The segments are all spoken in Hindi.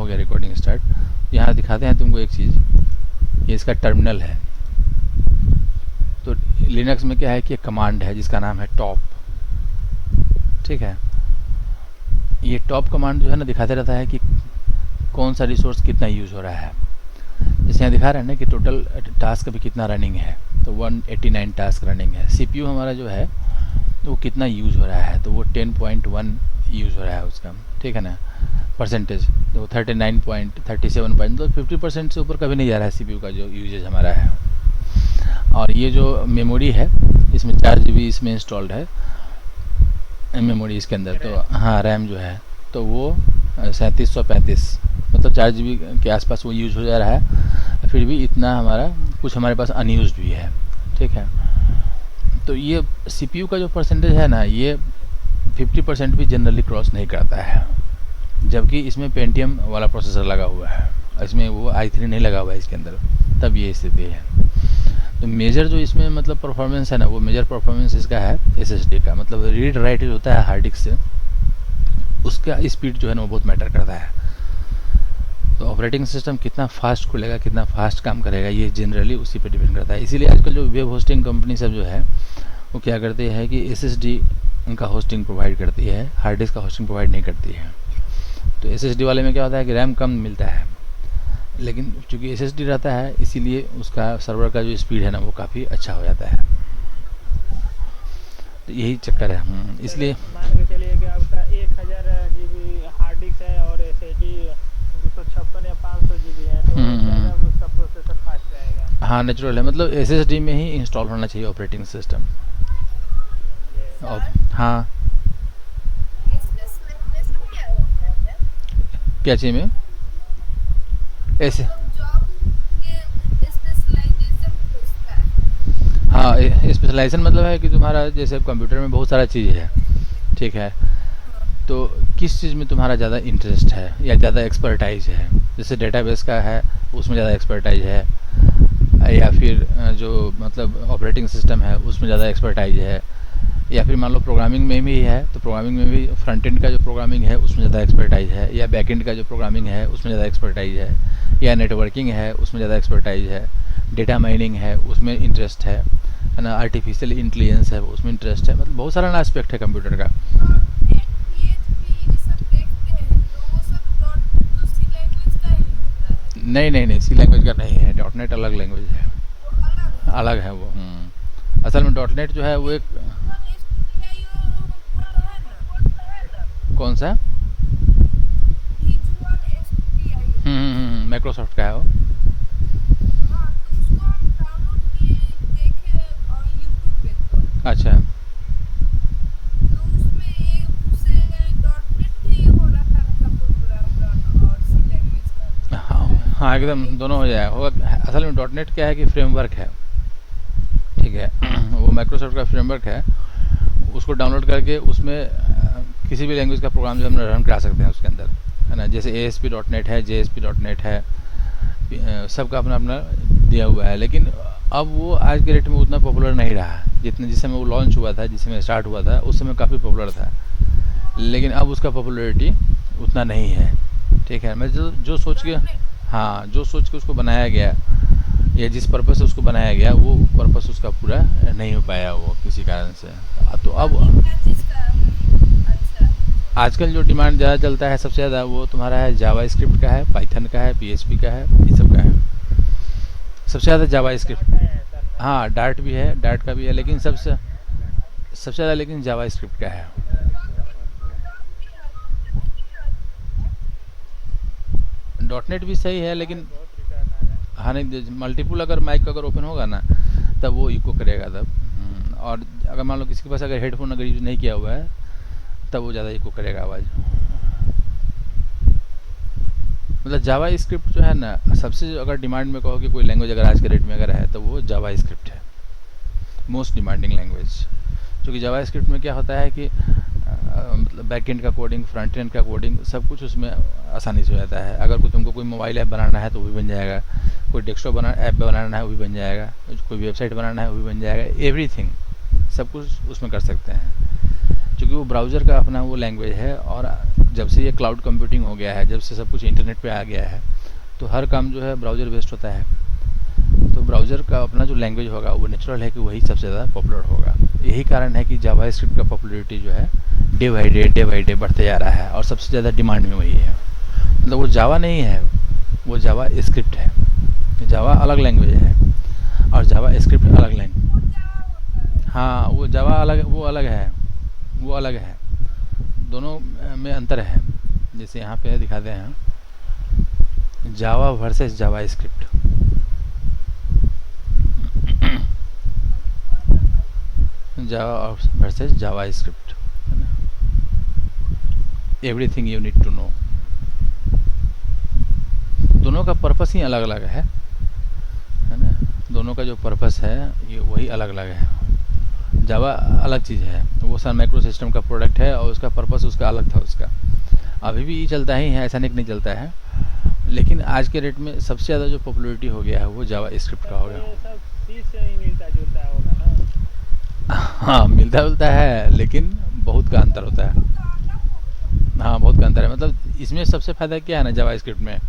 हो गया रिकॉर्डिंग स्टार्ट। यहाँ दिखाते हैं तुमको एक चीज़, ये इसका टर्मिनल है। तो लिनक्स में क्या है कि एक कमांड है जिसका नाम है टॉप, ठीक है। ये टॉप कमांड जो है ना दिखाते रहता है कि कौन सा रिसोर्स कितना यूज़ हो रहा है। जैसे यहाँ दिखा रहे हैं ना कि टोटल टास्क अभी कितना रनिंग है, तो 189 टास्क रनिंग है। सीपीयू हमारा जो है वो कितना यूज़ हो रहा है, तो वो 10.1 यूज़ हो रहा है उसका, ठीक है ना, परसेंटेज। तो 39.37 तो 50% से ऊपर कभी नहीं जा रहा है सीपीयू का जो यूजेज हमारा है। और ये जो मेमोरी है इसमें 4 GB इसमें इंस्टॉल्ड है मेमोरी इसके अंदर। तो हाँ रैम जो है तो वो 3735 मतलब 4 GB के आसपास वो यूज़ हो जा रहा है। फिर भी इतना हमारा कुछ हमारे पास अनयूज्ड भी है, ठीक है। तो ये सीपीयू का जो परसेंटेज है ना ये 50% भी जनरली क्रॉस नहीं करता है, जबकि इसमें पेंटियम वाला प्रोसेसर लगा हुआ है, इसमें वो i3 नहीं लगा हुआ है इसके अंदर, तब ये स्थिति है। तो मेजर जो इसमें मतलब परफॉर्मेंस है ना, वो मेजर परफॉर्मेंस इसका है एसएसडी का, मतलब रीड राइट होता है हार्ड डिस्क से, उसका स्पीड जो है ना वो बहुत मैटर करता है। तो ऑपरेटिंग सिस्टम कितना फास्ट खुलेगा, कितना फास्ट काम करेगा, ये जनरली उसी पे डिपेंड करता है। इसीलिए आजकल जो वेब होस्टिंग कंपनी सब जो है वो क्या करती है कि एसएसडी उनका होस्टिंग प्रोवाइड करती है, हार्ड डिस्क का होस्टिंग प्रोवाइड नहीं करती है। तो एसएसडी वाले में क्या होता है कि रैम कम मिलता है, लेकिन चूँकि एसएसडी रहता है इसीलिए उसका सर्वर का जो स्पीड है ना वो काफ़ी अच्छा हो जाता है। तो यही चक्कर है। इसलिए मान के चलिए कि आपका 1000 GB हार्ड डिस्क है और एसएसडी 256 या 500 GB है, तो ज़्यादा उसका प्रोसेसर फास्ट रहेगा। हाँ नेचुरल है, मतलब एसएसडी में ही इंस्टॉल होना चाहिए ऑपरेटिंग सिस्टम। हाँ क्या चाहिए में ऐसे, हाँ स्पेशलाइजेशन मतलब है कि तुम्हारा जैसे कंप्यूटर में बहुत सारा चीज़ है, ठीक है, तो किस चीज़ में तुम्हारा ज़्यादा इंटरेस्ट है या ज़्यादा एक्सपर्टाइज है। जैसे डेटाबेस का है उसमें ज़्यादा एक्सपर्टाइज है, या फिर जो मतलब ऑपरेटिंग सिस्टम है उसमें ज़्यादा एक्सपर्टाइज है, या फिर मान लो प्रोग्रामिंग में भी है तो प्रोग्रामिंग में भी फ्रंट एंड का जो प्रोग्रामिंग है उसमें ज़्यादा एक्सपर्टाइज है, या बैक एंड का जो प्रोग्रामिंग है उसमें ज़्यादा एक्सपर्टाइज है, या नेटवर्किंग है उसमें ज़्यादा एक्सपर्टाइज है, डेटा माइनिंग है उसमें इंटरेस्ट है ना, आर्टिफिशियल इंटेलिजेंस है उसमें इंटरेस्ट है, मतलब बहुत सारा एस्पेक्ट है कंप्यूटर का। नहीं सी लैंग्वेज का नहीं है, डॉट नेट अलग लैंग्वेज है, अलग है वो। असल में डॉट नेट जो है वो एक कौन सा माइक्रोसॉफ्ट का है वो। अच्छा हाँ एकदम दोनों हो जाएगा होगा। असल में डॉट नेट क्या है कि फ्रेमवर्क है, ठीक है वो माइक्रोसॉफ्ट का फ्रेमवर्क है, उसको डाउनलोड करके उसमें किसी भी लैंग्वेज का प्रोग्राम जो हम रन करा सकते हैं उसके अंदर, है ना। जैसे ASP.NET है, JSP.NET है, सबका अपना अपना दिया हुआ है, लेकिन अब वो आज के डेट में उतना पॉपुलर नहीं रहा जितने जिस समय वो लॉन्च हुआ था, जिस समय स्टार्ट हुआ था उस समय काफ़ी पॉपुलर था, लेकिन अब उसका पॉपुलैरिटी उतना नहीं है, ठीक है। मैं जो सोच के हाँ जो सोच के उसको बनाया गया या जिस पर्पस से उसको बनाया गया वो पर्पस उसका पूरा नहीं हो पाया वो किसी कारण से। तो अब आजकल जो डिमांड ज़्यादा चलता है सबसे ज़्यादा वो तुम्हारा है जावा स्क्रिप्ट का है, पाइथन का है, PHP का है, ये सब का है सबसे ज़्यादा जावा स्क्रिप्ट। हाँ डार्ट भी है, डार्ट का भी है, लेकिन सबसे ज़्यादा लेकिन जावा स्क्रिप्ट का है। डॉट नेट भी सही है लेकिन हाँ नहीं मल्टीपल अगर माइक अगर ओपन होगा ना तब वो इको करेगा तब। और अगर मान लो किसी के पास अगर हेडफोन अगर यूज नहीं किया हुआ है तब वो ज़्यादा इको करेगा आवाज़। मतलब जावा स्क्रिप्ट जो है ना सबसे अगर डिमांड में कहो कि कोई लैंग्वेज अगर आज के डेट में अगर है तो वो जावा स्क्रिप्ट है, मोस्ट डिमांडिंग लैंग्वेज। क्योंकि जावा स्क्रिप्ट में क्या होता है कि मतलब बैक एंड का कोडिंग, फ्रंट एंड का कोडिंग सब कुछ उसमें आसानी से हो जाता है। अगर तुमको कोई मोबाइल ऐप बनाना है तो वो भी बन जाएगा, कोई डेस्कटॉप ऐप बनाना है वो भी बन जाएगा, कोई वेबसाइट बनाना है वो भी बन जाएगा, एवरीथिंग सब कुछ उसमें कर सकते हैं। क्योंकि वो ब्राउज़र का अपना वो लैंग्वेज है और जब से ये क्लाउड कंप्यूटिंग हो गया है, जब से सब कुछ इंटरनेट पे आ गया है, तो हर काम जो है ब्राउज़र बेस्ड होता है। तो ब्राउज़र का अपना जो लैंग्वेज होगा वो नेचुरल है कि वही सबसे ज़्यादा पॉपुलर होगा। यही कारण है कि जावास्क्रिप्ट का पॉपुलैरिटी जो है डे बाई डे बढ़ते जा रहा है और सबसे ज़्यादा डिमांड में वही है। मतलब वो जावा नहीं है, वो जावा स्क्रिप्ट है। जावा अलग लैंग्वेज है और जावा स्क्रिप्ट अलग लैंग्वेज। हाँ, वो जावा अलग, वो अलग है, वो अलग है, दोनों में अंतर है। जैसे यहाँ पे दिखाते हैं Java versus JavaScript. Java versus JavaScript, है ना। Everything you need to know. दोनों का पर्पस ही अलग अलग है ना। दोनों का जो पर्पस है ये वही अलग अलग है। जावा अलग चीज़ है, वो सन माइक्रो सिस्टम का प्रोडक्ट है और उसका पर्पस उसका अलग था। उसका अभी भी चलता ही है, ऐसा नहीं कि नहीं चलता है, लेकिन आज के रेट में सबसे ज़्यादा जो पॉपुलैरिटी हो गया है वो जावा स्क्रिप्ट का हो गया। ये सब चीज से ही मिलता जुलता होगा ना। हाँ, मिलता जुलता है, लेकिन बहुत का अंतर होता है। हाँ, बहुत का अंतर है। मतलब इसमें सबसे फ़ायदा क्या है ना जावा स्क्रिप्ट में,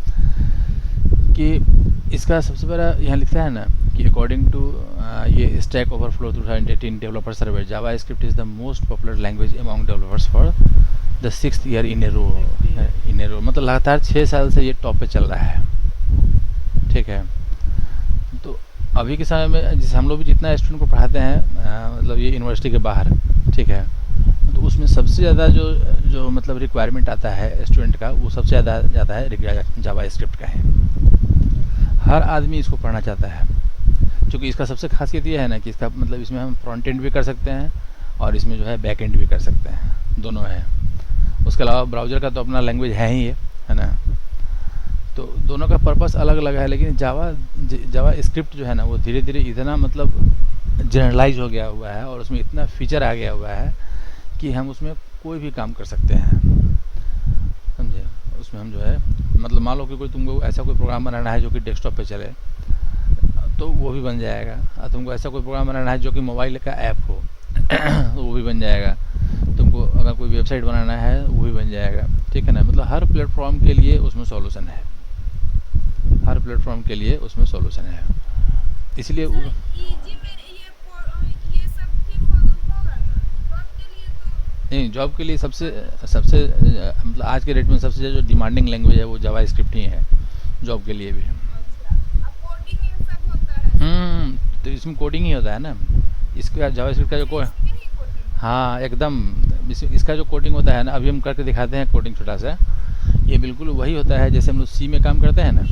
कि इसका सबसे बड़ा यहाँ लिखता है ना कि अकॉर्डिंग टू ये Stack Overflow 2018 developer survey, JavaScript is the most popular language among developers for the 6th year in a row. मतलब लगातार 6 साल से ये टॉप पे चल रहा है। ठीक है, तो अभी के समय में जिस हम लोग भी जितना स्टूडेंट को पढ़ाते हैं मतलब ये यूनिवर्सिटी के बाहर, ठीक है, तो उसमें सबसे ज़्यादा जो मतलब रिक्वायरमेंट आता है स्टूडेंट का, वो सबसे ज़्यादा जाता है जावा स्क्रिप्ट का है। हर आदमी इसको पढ़ना चाहता है, क्योंकि इसका सबसे खासियत ये है ना कि इसका मतलब इसमें हम फ्रंट एंड भी कर सकते हैं और इसमें जो है बैक एंड भी कर सकते हैं, दोनों है। उसके अलावा ब्राउज़र का तो अपना लैंग्वेज है ही है ना। तो दोनों का पर्पस अलग अलग है, लेकिन जावा स्क्रिप्ट जो है ना वो धीरे धीरे इतना मतलब जनरलाइज हो गया हुआ है और उसमें इतना फीचर आ गया हुआ है कि हम उसमें कोई भी काम कर सकते हैं, समझे। उसमें हम जो है मतलब मान लो कि कोई तुमको ऐसा कोई प्रोग्राम बनाना है जो कि डेस्कटॉप पे चले, तो वो भी बन जाएगा। और तुमको ऐसा कोई प्रोग्राम बनाना है जो कि मोबाइल का ऐप हो तो वो भी बन जाएगा। तुमको अगर कोई वेबसाइट बनाना है वो भी बन जाएगा, ठीक है ना। मतलब हर प्लेटफॉर्म के लिए उसमें सॉल्यूशन है, हर प्लेटफॉर्म के लिए उसमें सॉल्यूशन है। इसलिए नहीं, जॉब के लिए सबसे मतलब आज के रेट में सबसे जो डिमांडिंग लैंग्वेज है वो जावा स्क्रिप्ट ही है, जॉब के लिए भी। तो इसमें कोडिंग ही होता है ना। इसका जावा स्क्रिप्ट का जो हाँ एकदम, इसका जो कोडिंग होता है ना, अभी हम करके दिखाते हैं कोडिंग छोटा सा। ये बिल्कुल वही होता है जैसे हम लोग सी में काम करते हैं ना,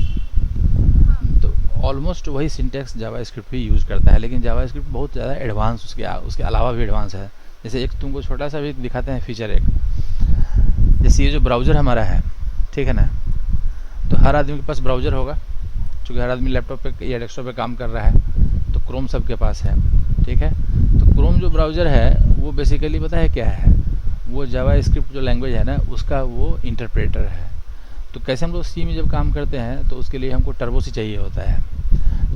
तो ऑलमोस्ट वही सिंटैक्स जावा स्क्रिप्ट भी यूज़ करता है। लेकिन जावा स्क्रिप्ट बहुत ज़्यादा एडवांस, उसके अलावा भी एडवांस है। जैसे एक तुमको छोटा सा भी दिखाते हैं फीचर एक, जैसे ये जो ब्राउज़र हमारा है, ठीक है ना, तो हर आदमी के पास ब्राउज़र होगा, क्योंकि हर आदमी लैपटॉप पे या डेस्कटॉप पे काम कर रहा है, तो क्रोम सबके पास है, ठीक है। तो क्रोम जो ब्राउज़र है वो बेसिकली पता है क्या है, वो जावा स्क्रिप्ट जो लैंग्वेज है ना उसका वो इंटरप्रेटर है। तो कैसे हम लोग सी में जब काम करते हैं तो उसके लिए हमको टर्बो सी चाहिए होता है,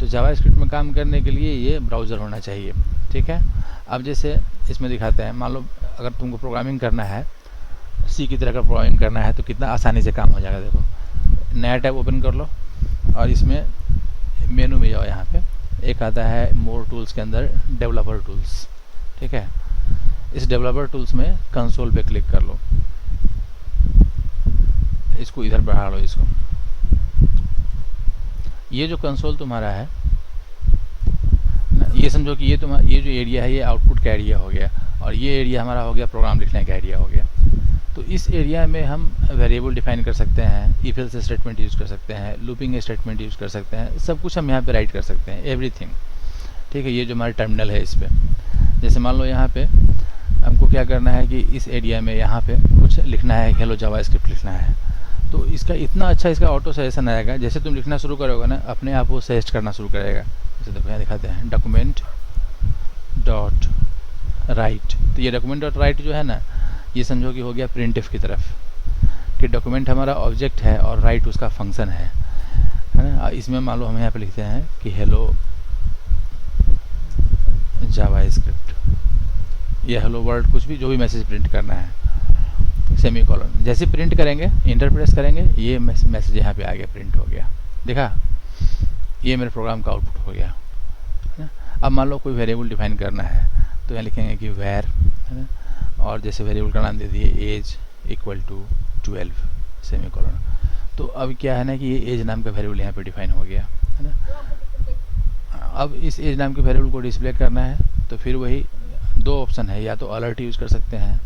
तो जावा स्क्रिप्ट में काम करने के लिए ये ब्राउज़र होना चाहिए, ठीक है। अब जैसे इसमें दिखाते हैं, मान लो अगर तुमको प्रोग्रामिंग करना है, सी की तरह का प्रोग्रामिंग करना है, तो कितना आसानी से काम हो जाएगा। देखो नया टैब ओपन कर लो और इसमें मेनू में जाओ, यहाँ पे एक आता है मोर टूल्स के अंदर डेवलपर टूल्स, ठीक है। इस डेवलपर टूल्स में कंसोल पे क्लिक कर लो, इसको इधर बढ़ा लो इसको। ये जो कंसोल तुम्हारा है ना, ये समझो कि ये जो एरिया है ये आउटपुट का एरिया हो गया और ये एरिया हमारा हो गया प्रोग्राम लिखने का एरिया हो गया। तो इस एरिया में हम वेरिएबल डिफाइन कर सकते हैं, इफ एल्स स्टेटमेंट यूज़ कर सकते हैं, लूपिंग स्टेटमेंट यूज़ कर सकते हैं, सब कुछ हम यहाँ पे राइट कर सकते हैं, एवरीथिंग, ठीक है। ये जो हमारा टर्मिनल है इस पर, जैसे मान लो यहाँ पे हमको क्या करना है कि इस एरिया में यहाँ पे कुछ लिखना है, हेलो जावा स्क्रिप्ट लिखना है, तो इसका इतना अच्छा इसका ऑटो सजेशन आएगा। जैसे तुम लिखना शुरू करोगे ना, अपने आप वो सजेस्ट करना शुरू करेगा। जैसे देखो यहाँ दिखाते हैं डॉक्यूमेंट डॉट राइट, तो ये डॉक्यूमेंट डॉट राइट जो है ना, ये समझो कि हो गया प्रिंटफ की तरफ, कि डॉक्यूमेंट हमारा ऑब्जेक्ट है और राइट उसका फंक्शन है ना। इसमें मान लो हम यहाँ पे लिखते हैं कि हेलो जावा स्क्रिप्ट या हेलो वर्ल्ड, कुछ भी जो भी मैसेज प्रिंट करना है, सेमी कॉलन। जैसे प्रिंट करेंगे, इंटर प्रेस करेंगे, ये मैसेज यहाँ पे आ गया, प्रिंट हो गया। देखा, ये मेरे प्रोग्राम का आउटपुट हो गया, है ना। अब मान लो कोई वेरिएबल डिफाइन करना है, तो यहाँ लिखेंगे कि वेर, है ना, और जैसे वेरिएबल का नाम दे दिए age equal to 12 semicolon. तो अब क्या है ना कि ये एज नाम का वेरिएबल यहाँ पे डिफाइन हो गया, है ना। अब इस एज नाम के वेरिएबल को डिस्प्ले करना है, तो फिर वही दो ऑप्शन है, या तो अलर्ट यूज़ कर सकते हैं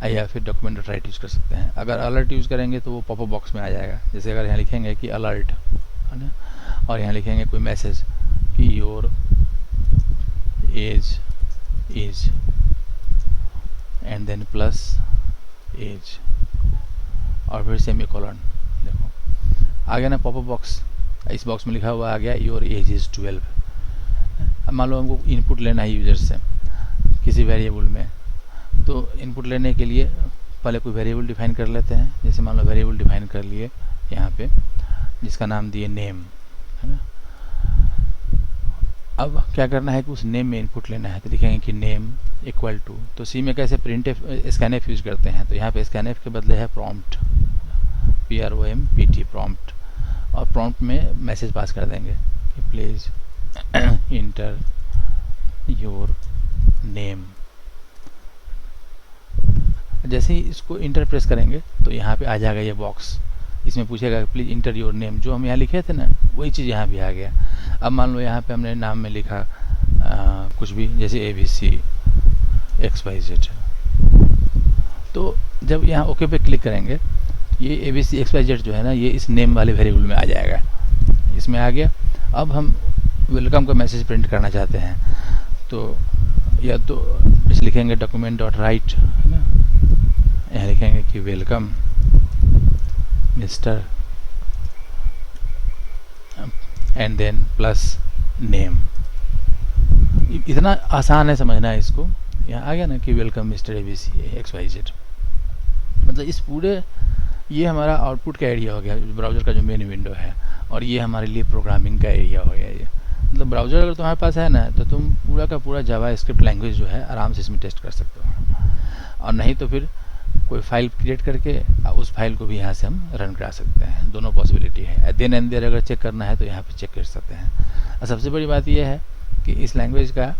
या फिर डॉक्यूमेंट राइट यूज़ कर सकते हैं। अगर अलर्ट यूज़ करेंगे तो वो पॉपअप बॉक्स में आ जाएगा। जैसे अगर यहाँ लिखेंगे कि अलर्ट, है ना, और यहाँ लिखेंगे कोई मैसेज कि your age is and then plus age और फिर सेमी कॉलन, देखो आ गया ना पॉपअप बॉक्स। इस बॉक्स में लिखा हुआ आ गया योर एज इज़ 12। अब मान लो हमको इनपुट लेना है यूज़र से किसी वेरिएबल में, तो इनपुट लेने के लिए पहले कोई वेरिएबल डिफाइन कर लेते हैं। जैसे मान लो वेरिएबल डिफाइन कर लिए यहाँ पे, जिसका नाम दिए नेम, है ना। अब क्या करना है कि उस नेम में इनपुट लेना है, तो लिखेंगे कि नेम इक्वल टू, तो सी में कैसे प्रिंट स्कैनएफ यूज़ करते हैं, तो यहाँ पे स्कैनएफ के बदले है प्रॉम्प्ट, PROMPT प्रॉम्प्ट, और प्रॉम्प्ट में मैसेज पास कर देंगे कि प्लीज़ इंटर योर नेम। जैसे ही इसको इंटर प्रेस करेंगे तो यहाँ पे आ जाएगा ये बॉक्स, इसमें पूछेगा प्लीज़ इंटर योर नेम। जो हम यहाँ लिखे थे ना वही चीज़ यहाँ भी आ गया। अब मान लो यहाँ पे हमने नाम में लिखा कुछ भी, जैसे ABC XYZ, तो जब यहाँ ओके पे क्लिक करेंगे, ये ABC XYZ जो है ना, ये इस नेम वाले वेरिएबल में आ जाएगा, इसमें आ गया। अब हम वेलकम का मैसेज प्रिंट करना चाहते हैं, तो या तो जैसे लिखेंगे डॉक्यूमेंट डॉट राइट, है ना, यहाँ लिखेंगे कि welcome mister and then plus name. इतना आसान है समझना है इसको। यहाँ आ गया ना कि वेलकम मिस्टर ABC XYZ, मतलब इस पूरे, ये हमारा आउटपुट का एरिया हो गया, ब्राउज़र का जो मेन विंडो है, और ये हमारे लिए प्रोग्रामिंग का एरिया हो गया। ये मतलब ब्राउज़र अगर तुम्हारे पास है ना, तो तुम पूरा का पूरा जावा स्क्रिप्ट लैंग्वेज जो है आराम से इसमें टेस्ट कर सकते हो, और नहीं तो फिर कोई फाइल क्रिएट करके उस फाइल को भी यहाँ से हम रन करा सकते हैं। दोनों पॉसिबिलिटी है। देन एंड देयर अगर चेक करना है तो यहाँ पे चेक कर सकते हैं। और सबसे बड़ी बात यह है कि इस लैंग्वेज का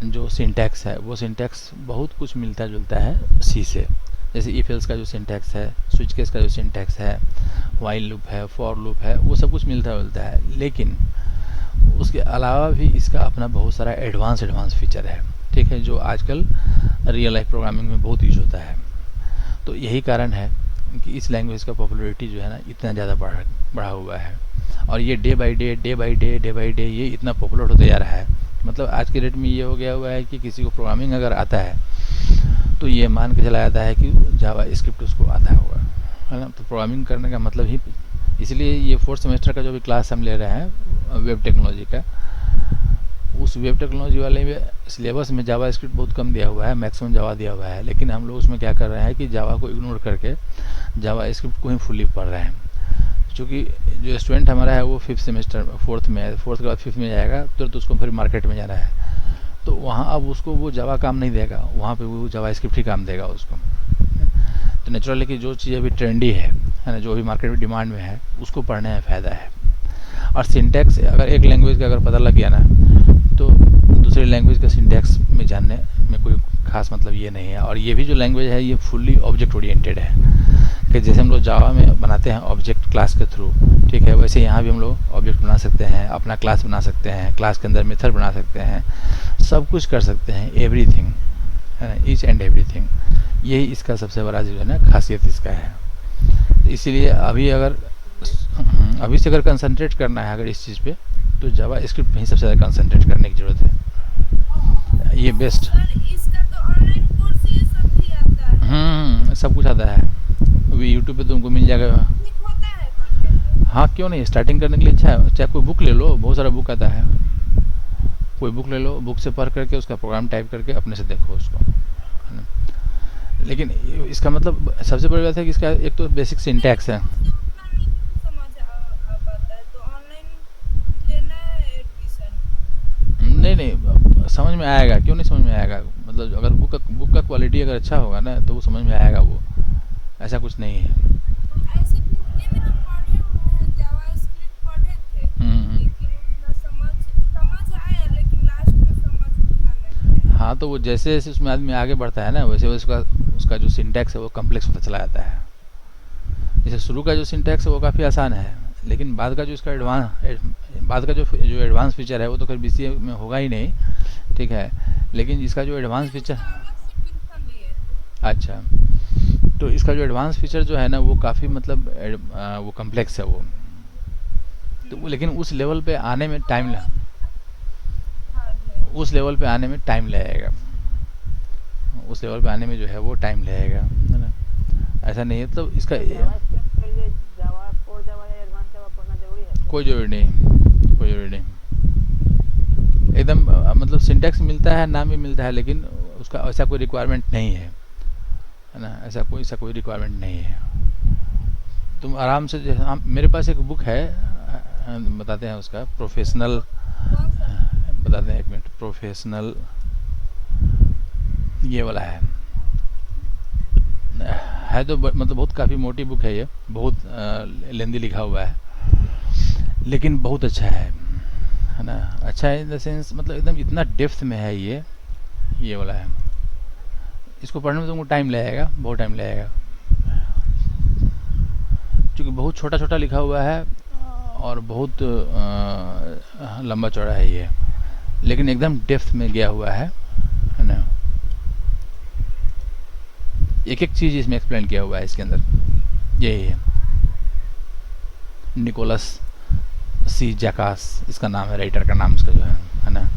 जो सिंटैक्स है, वो सिंटैक्स बहुत कुछ मिलता जुलता है सी से। जैसे इफ एल्स का जो सिंटैक्स है, स्विच केस का जो सिंटैक्स है, व्हाइल लूप है, फॉर लूप है, वो सब कुछ मिलता जुलता है। लेकिन उसके अलावा भी इसका अपना बहुत सारा एडवांस फीचर है, ठीक है, जो आजकल रियल लाइफ प्रोग्रामिंग में बहुत यूज होता है। तो यही कारण है कि इस लैंग्वेज का पॉपुलैरिटी जो है ना इतना ज़्यादा बढ़ा हुआ है, और ये डे बाय डे ये इतना पॉपुलर होते जा रहा है। मतलब आज के डेट में ये हो गया हुआ है कि किसी को प्रोग्रामिंग अगर आता है तो ये मान के चला जाता है कि जावा स्क्रिप्ट उसको आता होगा, है ना। तो प्रोग्रामिंग करने का मतलब ही, इसलिए ये 4th सेमेस्टर का जो भी क्लास हम ले रहे हैं वेब टेक्नोलॉजी का, उस वेब टेक्नोलॉजी वाले में सिलेबस में जावा स्क्रिप्ट बहुत कम दिया हुआ है, मैक्सिमम जावा दिया हुआ है। लेकिन हम लोग उसमें क्या कर रहे हैं कि जावा को इग्नोर करके जावा स्क्रिप्ट को ही फुल्ली पढ़ रहे हैं। क्योंकि जो स्टूडेंट हमारा है वो 5th सेमेस्टर 4th में है, 4th के बाद 5th में जाएगा, तो उसको फिर मार्केट में जाना है, तो वहाँ अब उसको वो जावा काम नहीं देगा, वहाँ पे वो जावा स्क्रिप्ट ही काम देगा उसको। तो नेचुरल है कि जो चीज़ अभी ट्रेंडी है ना, जो भी मार्केट में डिमांड में है, उसको पढ़ने में फ़ायदा है। और सिंटैक्स अगर एक लैंग्वेज का अगर पता लग गया ना, तो दूसरी लैंग्वेज का सिंटैक्स में जानने में कोई खास मतलब ये नहीं है। और ये भी जो लैंग्वेज है ये फुल्ली ऑब्जेक्ट ओरिएंटेड है, कि जैसे हम लोग जावा में बनाते हैं ऑब्जेक्ट क्लास के थ्रू, ठीक है, वैसे यहाँ भी हम लोग ऑब्जेक्ट बना सकते हैं, अपना क्लास बना सकते हैं, क्लास के अंदर मेथड बना सकते हैं, सब कुछ कर सकते हैं, एवरीथिंग, है ना, ईच एंड एवरीथिंग। यही इसका सबसे बड़ा जो है ना खासियत इसका है। तो इसीलिए अभी से अगर कंसंट्रेट करना है अगर इस चीज़ पे, तो जावा स्क्रिप्ट पे ही सबसे ज़्यादा कंसंट्रेट करने की ज़रूरत है। ये बेस्ट। इसका तो ऑनलाइन कोर्स ये सब भी आता है। सब कुछ आता है, अभी यूट्यूब पे तुमको मिल जाएगा। होता है हाँ, क्यों नहीं, स्टार्टिंग करने के लिए अच्छा है। चाहे कोई बुक ले लो, बहुत सारा बुक आता है, कोई बुक ले लो, बुक से पढ़ करके उसका प्रोग्राम टाइप करके अपने से देखो उसको, है ना। लेकिन इसका मतलब सबसे बड़ी बात है कि इसका एक तो बेसिक सिंटैक्स है। नहीं, समझ में आएगा, क्यों नहीं समझ में आएगा। मतलब अगर बुक का क्वालिटी अगर अच्छा होगा ना, तो वो समझ में आएगा वो, ऐसा कुछ नहीं है। ऐसे भी ये मेरा पढ़े हुए हैं, जावास्क्रिप्ट पढ़े थे, हम्म। लेकिन उतना समझ आया, लेकिन लास्ट में समझ उतना नहीं आया। हाँ, तो वो जैसे जैसे उसमें आदमी आगे बढ़ता है ना, वैसे वैसे उसका उसका जो सिंटैक्स है वो कम्प्लेक्स होता चला जाता है। जैसे शुरू का जो सिंटैक्स है वो काफ़ी आसान है, लेकिन बाद का जो इसका बाद का जो एडवांस फीचर है वो तो खैर बीसीए में होगा ही नहीं, ठीक है। लेकिन इसका जो एडवांस नहीं, फीचर, उसका अलग से ट्यूशन लिए थे। अच्छा, तो इसका जो एडवांस फीचर जो है ना वो काफ़ी मतलब वो कम्प्लेक्स है वो। तो लेकिन उस लेवल पे आने में टाइम बहुत हार्ड है। उस लेवल पे आने में टाइम लगेगा। उस लेवल पे आने में जो है वो टाइम लगेगा, है ना। ऐसा नहीं है, तो इसका तो जावास्क्रिप्ट के लिए जावा कोर जावा या एडवांस जावा पढ़ना जरूरी है क्या? कोई ज़रूरी नहीं, कोई ज़रूरी नहीं। एकदम मतलब सिंटैक्स मिलता है, नाम भी मिलता है, लेकिन उसका ऐसा कोई रिक्वायरमेंट नहीं है ना। ऐसा कोई रिक्वायरमेंट नहीं है। तुम आराम से मेरे पास एक बुक है, बताते हैं उसका प्रोफेशनल, कौन सा? बताते हैं, एक मिनट, प्रोफेशनल ये वाला है तो मतलब बहुत काफ़ी मोटी बुक है ये, बहुत लेंदी लिखा हुआ है, लेकिन बहुत अच्छा है ना। अच्छा है इन द सेंस मतलब एकदम इतना डेप्थ में है ये वाला है। इसको पढ़ने में तुमको टाइम लगेगा, बहुत टाइम लगेगा, क्योंकि बहुत छोटा छोटा लिखा हुआ है और बहुत लंबा चौड़ा है ये, लेकिन एकदम डेप्थ में गया हुआ है ना। एक एक चीज़ इसमें एक्सप्लेन किया हुआ है इसके अंदर। यही है निकोलस सी जैकास, इसका नाम है, राइटर का नाम इसका जो है ना।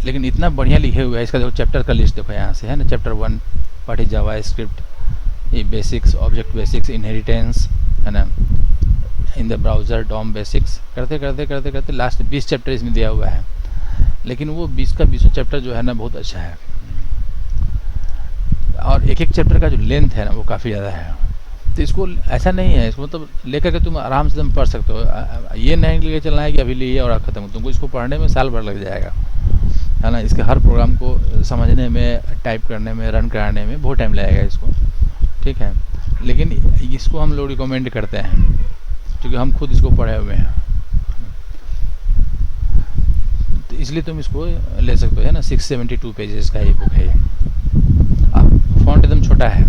लेकिन इतना बढ़िया लिखे हुआ है। इसका देखो चैप्टर का लिस्ट देखो यहाँ से, है ना। Chapter 1 what is JavaScript, ये बेसिक्स, ऑब्जेक्ट बेसिक्स, इनहेरिटेंस, है ना, in the browser, DOM basics, करते करते करते करते लास्ट 20 चैप्टर इसमें दिया हुआ है। लेकिन वो 20 का 20 चैप्टर जो है ना बहुत अच्छा है, और एक एक चैप्टर का जो लेंथ है ना वो काफ़ी ज़्यादा है। तो इसको ऐसा नहीं है, इसको मतलब लेकर के तुम आराम से तुम पढ़ सकते हो। ये नहीं लेके चलना है कि अभी लिए और ख़त्म, तुमको इसको पढ़ने में साल भर लग जाएगा, है ना। इसके हर प्रोग्राम को समझने में, टाइप करने में, रन कराने में बहुत टाइम लगेगा इसको, ठीक है। लेकिन इसको हम लोग रिकमेंड करते हैं, क्योंकि हम खुद इसको पढ़े हुए हैं, तो इसलिए तुम इसको ले सकते हो, है ना। 672 पेजेस का ये बुक है ये। फॉन्ट एकदम छोटा है,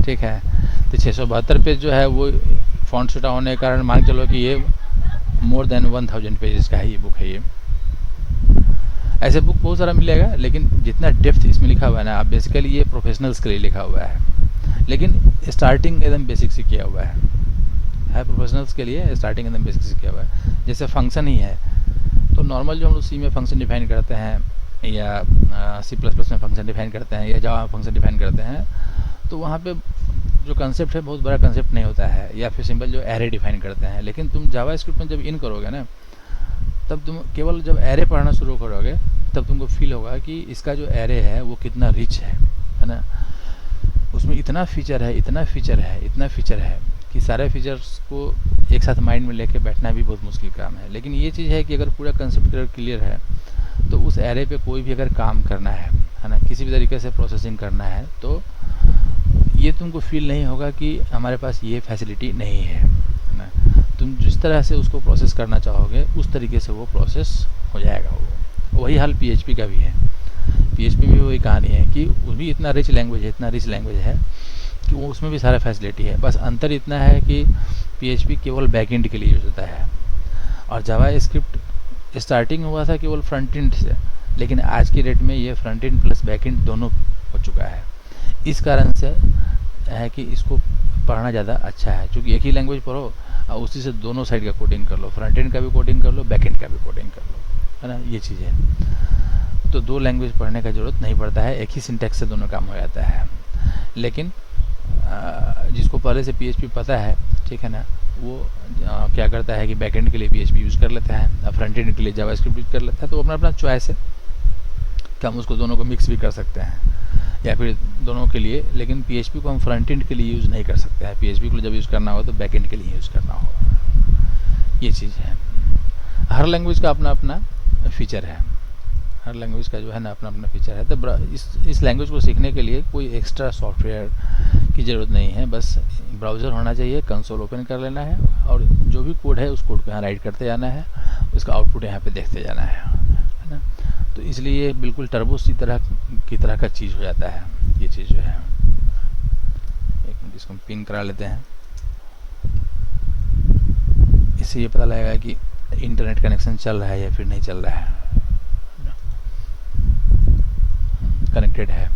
ठीक है। तो 672 पेज जो है वो फॉन्ट छोटा होने के कारण मान के चलो कि ये मोर देन 1000 पेजेस का है ये बुक है ये। ऐसे बुक बहुत सारा मिलेगा, लेकिन जितना डेप्थ इसमें लिखा हुआ है ना, आप बेसिकली ये प्रोफेशनल्स के लिए लिखा हुआ है, लेकिन स्टार्टिंग एकदम बेसिक से किया हुआ है प्रोफेशनल्स के लिए। स्टार्टिंग एकदम बेसिक से किया हुआ है। जैसे फंक्शन ही है, तो नॉर्मल जो हम लोग सी में फंक्शन डिफाइन करते हैं, या C++ में फंक्शन डिफाइन करते हैं, या जावा में फंक्शन डिफाइन करते हैं, तो वहाँ पे जो कंसेप्ट है बहुत बड़ा कंसेप्ट नहीं होता है, या फिर सिंपल जो एरे डिफाइन करते हैं। लेकिन तुम जावा स्क्रिप्ट में जब इन करोगे ना, तब तुम केवल जब एरे पढ़ना शुरू करोगे तब तुमको फील होगा कि इसका जो एरे है वो कितना रिच है ना। उसमें इतना फीचर है, इतना फीचर है, इतना फीचर है कि सारे फीचर्स को एक साथ माइंड में लेके बैठना भी बहुत मुश्किल काम है। लेकिन ये चीज़ है कि अगर पूरा कंसेप्ट क्लियर है, तो उस एरे पे कोई भी अगर काम करना है ना, किसी भी तरीके से प्रोसेसिंग करना है, तो ये तुमको फील नहीं होगा कि हमारे पास ये फैसिलिटी नहीं है ना। तुम जिस तरह से उसको प्रोसेस करना चाहोगे उस तरीके से वो प्रोसेस हो जाएगा। वो वही हाल PHP का भी है। PHP में भी वही कहानी है कि वो भी इतना रिच लैंग्वेज है, इतना रिच लैंग्वेज है कि वो उसमें भी सारा फैसिलिटी है। बस अंतर इतना है कि PHP केवल बैकएंड के लिए यूज होता है, और जावा स्क्रिप्ट स्टार्टिंग हुआ था केवल फ्रंट एंड से, लेकिन आज की डेट में ये front end plus back and दोनों हो चुका है। इस कारण से है कि इसको पढ़ना ज़्यादा अच्छा है, क्योंकि एक ही लैंग्वेज पढ़ो और उसी से दोनों साइड का कोडिंग कर लो, फ्रंट एंड का भी कोडिंग कर लो, बैक एंड का भी कोडिंग कर लो, है ना। ये चीज़ है, तो दो लैंग्वेज पढ़ने का ज़रूरत नहीं पड़ता है, एक ही सिंटैक्स से दोनों काम हो जाता है। लेकिन जिसको पहले से PHP पता है, ठीक है ना, वो क्या करता है कि बैकएंड के लिए PHP यूज़ कर लेता है, फ्रंट एंड के लिए जावास्क्रिप्ट यूज़ कर लेता है। तो अपना अपना चॉइस है कि हम उसको दोनों को मिक्स भी कर सकते हैं, या फिर दोनों के लिए। लेकिन PHP को हम फ्रंट एंड के लिए यूज़ नहीं कर सकते हैं। PHP को जब यूज़ करना हो तो बैक एंड के लिए यूज़ करना होगा। ये चीज़ है, हर लैंग्वेज का अपना अपना फीचर है। हर लैंग्वेज का जो है ना अपना अपना फीचर है। तो इस लैंग्वेज को सीखने के लिए कोई एक्स्ट्रा सॉफ्टवेयर की ज़रूरत नहीं है, बस ब्राउज़र होना चाहिए, कंसोल ओपन कर लेना है और जो भी कोड है उस कोड को यहाँ राइट करते जाना है, उसका आउटपुट यहाँ पे देखते जाना है ना। तो इसलिए बिल्कुल टर्बो की तरह का चीज़ हो जाता है ये चीज़ जो है। एक मिनट इसको पिन करा लेते हैं, इससे ये पता लगेगा कि इंटरनेट कनेक्शन चल रहा है या फिर नहीं चल रहा है, कनेक्टेड है।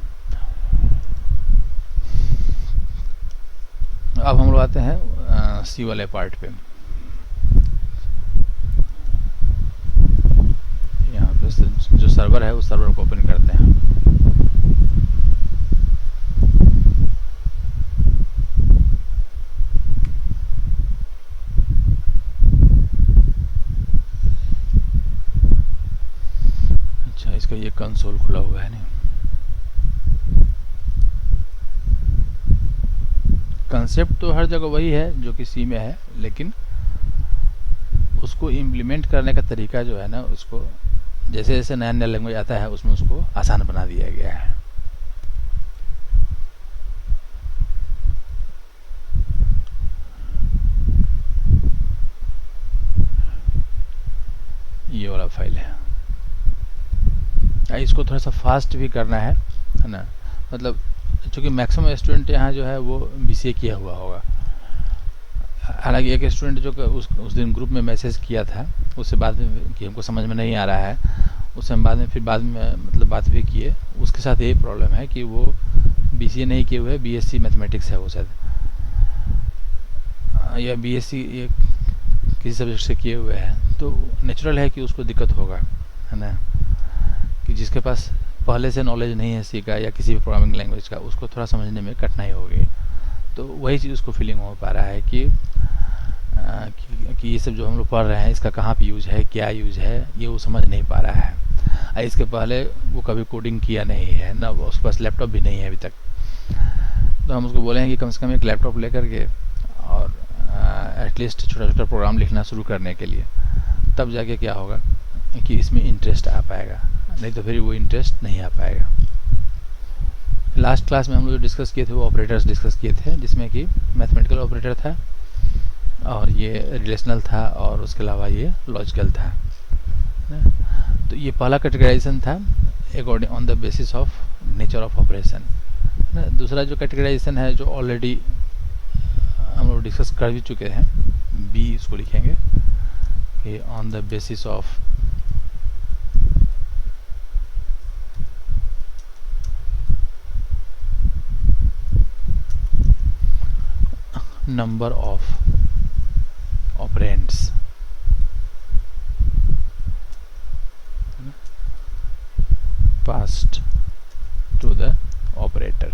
अब हम लोग आते हैं सी वाले पार्ट पे। यहाँ पे जो सर्वर है उस सर्वर को ओपन करते हैं। अच्छा, इसका ये कंसोल खुला हुआ है नहीं। कंसेप्ट तो हर जगह वही है जो कि सी में है, लेकिन उसको इम्प्लीमेंट करने का तरीका जो है ना, उसको जैसे जैसे नया नया लैंग्वेज आता है उसमें उसको आसान बना दिया गया है। ये वाला फाइल है, इसको थोड़ा सा फास्ट भी करना है ना, मतलब चूँकि मैक्सिमम स्टूडेंट यहाँ जो है वो बीसीए किया हुआ होगा। हालांकि एक स्टूडेंट जो उस दिन ग्रुप में मैसेज किया था, उससे बाद में कि हमको समझ में नहीं आ रहा है, उससे हम बाद में मतलब बात भी किए, उसके साथ यही प्रॉब्लम है कि वो बीसीए नहीं किए हुए, बीएससी मैथमेटिक्स है वो शायद, या बीएससी किसी सब्जेक्ट से किए हुए हैं। तो नेचुरल है कि उसको दिक्कत होगा, है ना, कि जिसके पास पहले से नॉलेज नहीं है सी का या किसी भी प्रोग्रामिंग लैंग्वेज का, उसको थोड़ा समझने में कठिनाई होगी। तो वही चीज़ उसको फीलिंग हो पा रहा है कि ये सब जो हम लोग पढ़ रहे हैं इसका कहाँ पे यूज़ है, क्या यूज़ है, ये वो समझ नहीं पा रहा है। इसके पहले वो कभी कोडिंग किया नहीं है ना, उसके पास लैपटॉप भी नहीं है अभी तक। तो हम उसको बोले हैं कि कम से कम एक लैपटॉप लेकर के और एटलीस्ट छोटा छोटा प्रोग्राम लिखना शुरू करने के लिए, तब जाके क्या होगा कि इसमें इंटरेस्ट आ पाएगा, नहीं तो फिर वो इंटरेस्ट नहीं आ पाएगा। लास्ट क्लास में हम लोग जो डिस्कस किए थे वो ऑपरेटर्स डिस्कस किए थे, जिसमें कि मैथमेटिकल ऑपरेटर था और ये रिलेशनल था और उसके अलावा ये लॉजिकल था। तो ये पहला कैटेगराइजेशन था according on the basis of nature of operation. दूसरा जो कैटेगराइजेशन है जो ऑलरेडी हम लोग डिस्कस कर भी चुके हैं, बी इसको लिखेंगे कि on the basis of number of operands, passed to the operator।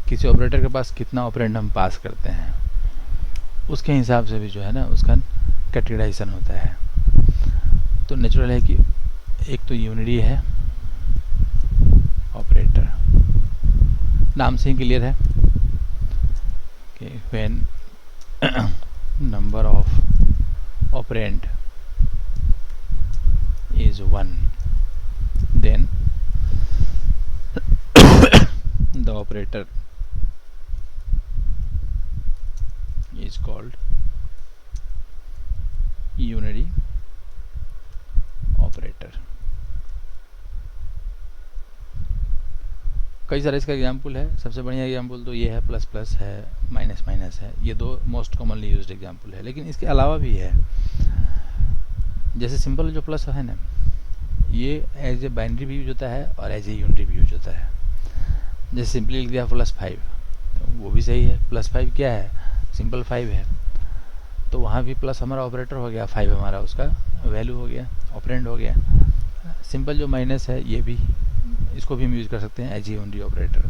किसी ऑपरेटर के पास कितना ऑपरेंड हम पास करते हैं उसके हिसाब से भी जो है ना उसका कैटेगराइजेशन होता है। तो नेचुरल है कि एक तो यूनिटी है ऑपरेटर, नाम से ही क्लियर है कि when number of operand is 1, then the operator is called unary operator। कई सारे इसका एग्जाम्पल है, सबसे बढ़िया एग्जाम्पल तो ये है, प्लस प्लस है, माइनस माइनस है, ये दो मोस्ट कॉमनली यूज्ड एग्जाम्पल है। लेकिन इसके अलावा भी है, जैसे सिंपल जो प्लस है ना, ये एज ए बाइनरी भी यूज होता है और एज ए यूनिटरी भी यूज होता है। जैसे सिंपली लिख दिया +5, तो वो भी सही है। +5 क्या है, सिंपल 5 है, तो वहाँ भी प्लस हमारा ऑपरेटर हो गया, 5 हमारा उसका वैल्यू हो गया, ऑपरेंड हो गया। सिंपल जो माइनस है ये भी, इसको भी हम यूज़ कर सकते हैं एज ए यूनिटरी ऑपरेटर।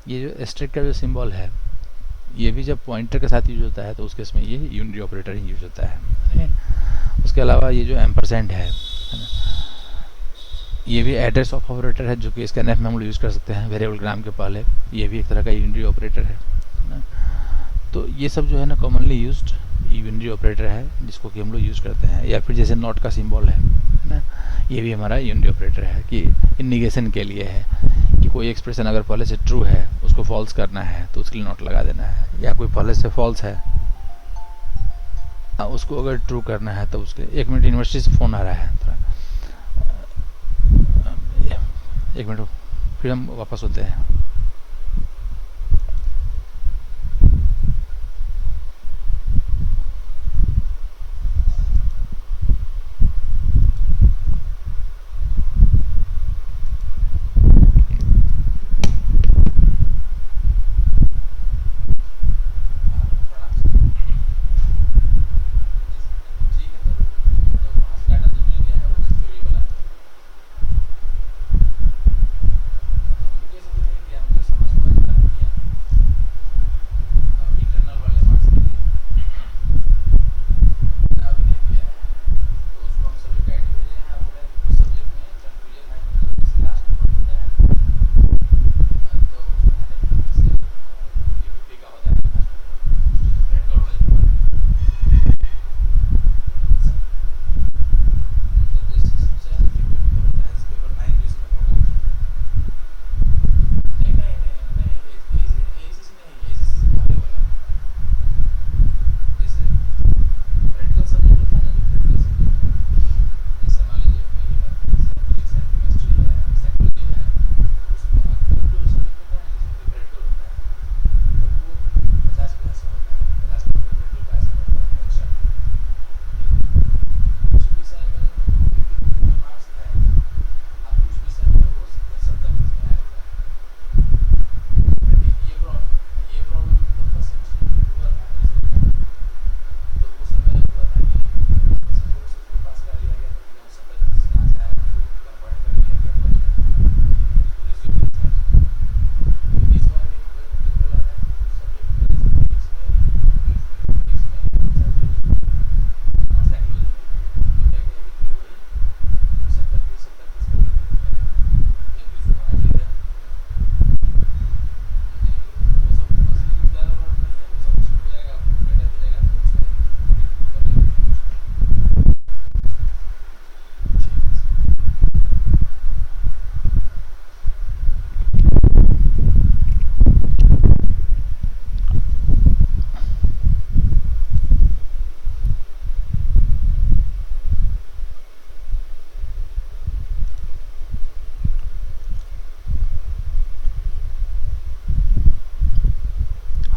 ये जो एस्टेरिस्क का जो सिंबल है ये भी जब पॉइंटर के साथ यूज होता है तो उसके इसमें ये यूनिटरी ऑपरेटर ही यूज होता है। उसके अलावा ये जो एम्परसेंड है ना, ये भी एड्रेस ऑफ ऑपरेटर है, जो कि इसका नेफ में हम लोग यूज़ कर सकते हैं वेरिएबल ग्राम के पहले। ये भी एक तरह का यूनिटरी ऑपरेटर है ना। तो ये सब जो है ना कॉमनली यूज्ड यूनिटरी ऑपरेटर है, जिसको कि हम लोग यूज़ करते हैं। या फिर जैसे नॉट का सिंबल है ना। ये भी हमारा यूनिटी ऑपरेटर है कि निगेशन के लिए है कि कोई एक्सप्रेशन अगर पहले से ट्रू है उसको फॉल्स करना है तो उसके लिए नॉट लगा देना है, या कोई पहले से फॉल्स है उसको अगर ट्रू करना है तो उसके। 1 मिनट, यूनिवर्सिटी से फ़ोन आ रहा है थोड़ा, 1 मिनट फिर हम वापस होते हैं।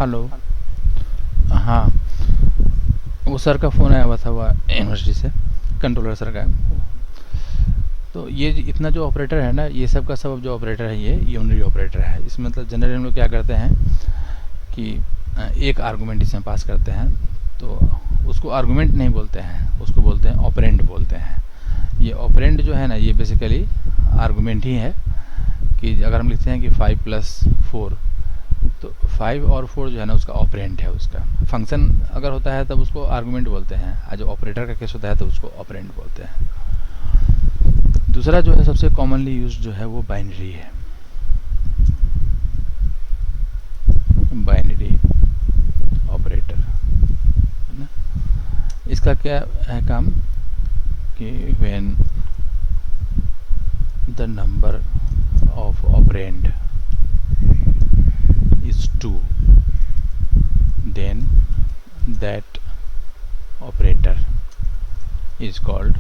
हेलो, हाँ, वो सर का फ़ोन आया हुआ था वह यूनिवर्सिटी से, कंट्रोलर सर का। तो ये इतना जो ऑपरेटर है ना, ये सब का सब जो ऑपरेटर है ये यूनिटी ऑपरेटर है। इसमें मतलब जनरली हम लोग क्या करते हैं कि एक आर्गूमेंट इसमें पास करते हैं, तो उसको आर्गूमेंट नहीं बोलते हैं, उसको बोलते हैं ऑपरेंड बोलते हैं। ये ऑपरेंड जो है ना, ये बेसिकली आर्गूमेंट ही है कि अगर हम लिखते हैं कि 5 + 4, तो 5 और 4 जो है ना उसका ऑपरेंड है। उसका फंक्शन अगर होता है तब उसको आर्गूमेंट बोलते हैं, और जो ऑपरेटर का केस होता है तो उसको ऑपरेंड बोलते हैं। दूसरा जो है सबसे कॉमनली यूज जो है वो बाइनरी है। बाइनरी ऑपरेटर है ना। इसका क्या है काम कि when the number of operand is 2, then that operator is called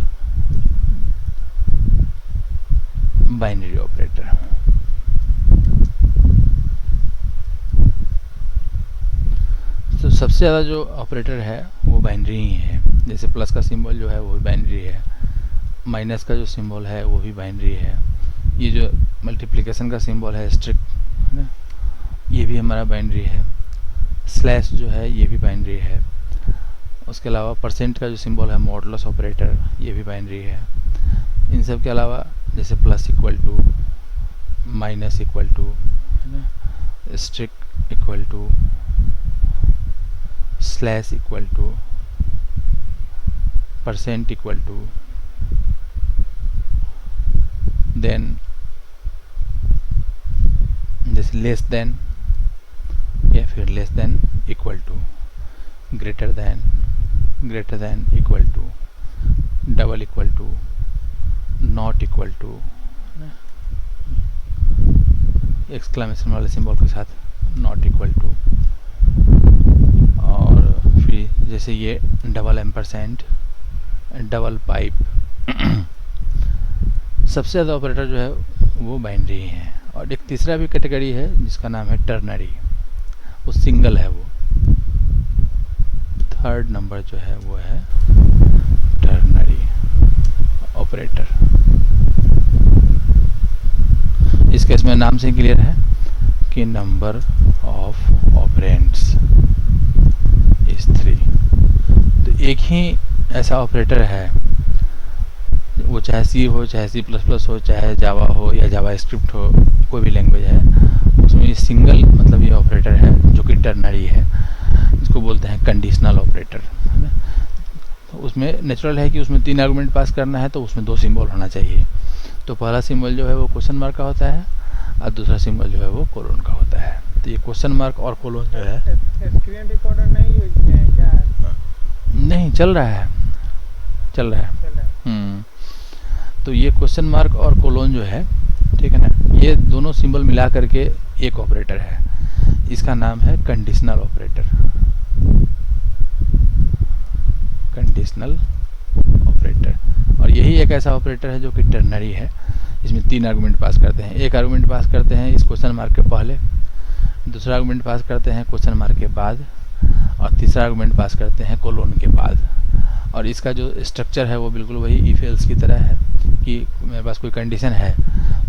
binary operator. तो सबसे ज़्यादा जो ऑपरेटर है वो बाइनरी ही है। जैसे प्लस का सिंबल जो है वो भी बाइनरी है, माइनस का जो सिंबल है वो भी बाइनरी है, ये जो मल्टीप्लिकेशन का सिंबल है स्ट्रिक है ना, ये भी हमारा बाइनरी है। स्लैश जो है ये भी बाइनरी है। उसके अलावा परसेंट का जो सिंबल है मॉडुलस ऑपरेटर, ये भी बाइनरी है। इन सब के अलावा जैसे plus equal to, minus equal to है ना, strict equal to, slash equal to, percent equal to, then जैसे लेस देन या फिर less than equal to, greater than equal to, double equal to, not equal to, exclamation वाले सिंबल के साथ नॉट इक्वल टू, और फिर जैसे ये डबल एम्परसेंट, डबल पाइप। सबसे ज़्यादा ऑपरेटर जो है वो बाइनरी है। और एक तीसरा भी कैटेगरी है जिसका नाम है टर्नरी, वो सिंगल है। वो थर्ड नंबर जो है वो है टर्नरी ऑपरेटर। इस केस में नाम से क्लियर है कि नंबर ऑफ ऑपरेंड्स इज 3। तो एक ही ऐसा ऑपरेटर है, वो चाहे सी हो, चाहे C++ हो, चाहे जावा हो या जावा स्क्रिप्ट हो, कोई भी लैंग्वेज है, उसमें ये सिंगल मतलब ये ऑपरेटर है जो कि टर्नरी है, इसको बोलते हैं कंडीशनल ऑपरेटर। तो उसमें नेचुरल है कि उसमें 3 आर्गुमेंट पास करना है, तो उसमें 2 सिंबल होना चाहिए। तो पहला सिंबल जो है वो क्वेश्चन मार्क का होता है और दूसरा सिंबल जो है वो कोलोन का होता है। तो ये क्वेश्चन मार्क और कोलोन जो है स्क्रीन रिकॉर्डर नहीं यूज किया है क्या? नहीं चल रहा है। चल रहा है। तो ये क्वेश्चन मार्क और कोलोन जो है, ठीक है ना, ये दोनों सिंबल मिला करके एक ऑपरेटर है, इसका नाम है कंडीशनल ऑपरेटर। Conditional operator. और यही एक ऐसा ऑपरेटर है जो कि टर्नरी है, इसमें 3 आर्गुमेंट पास करते हैं। एक आर्गुमेंट पास करते हैं इस क्वेश्चन मार्क के पहले, दूसरा आर्गुमेंट पास करते हैं क्वेश्चन मार्क के बाद, और तीसरा आर्गुमेंट पास करते हैं कोलोन के बाद। और इसका जो स्ट्रक्चर है वो बिल्कुल वही इफ एल्स की तरह है कि मेरे पास कोई कंडीशन है,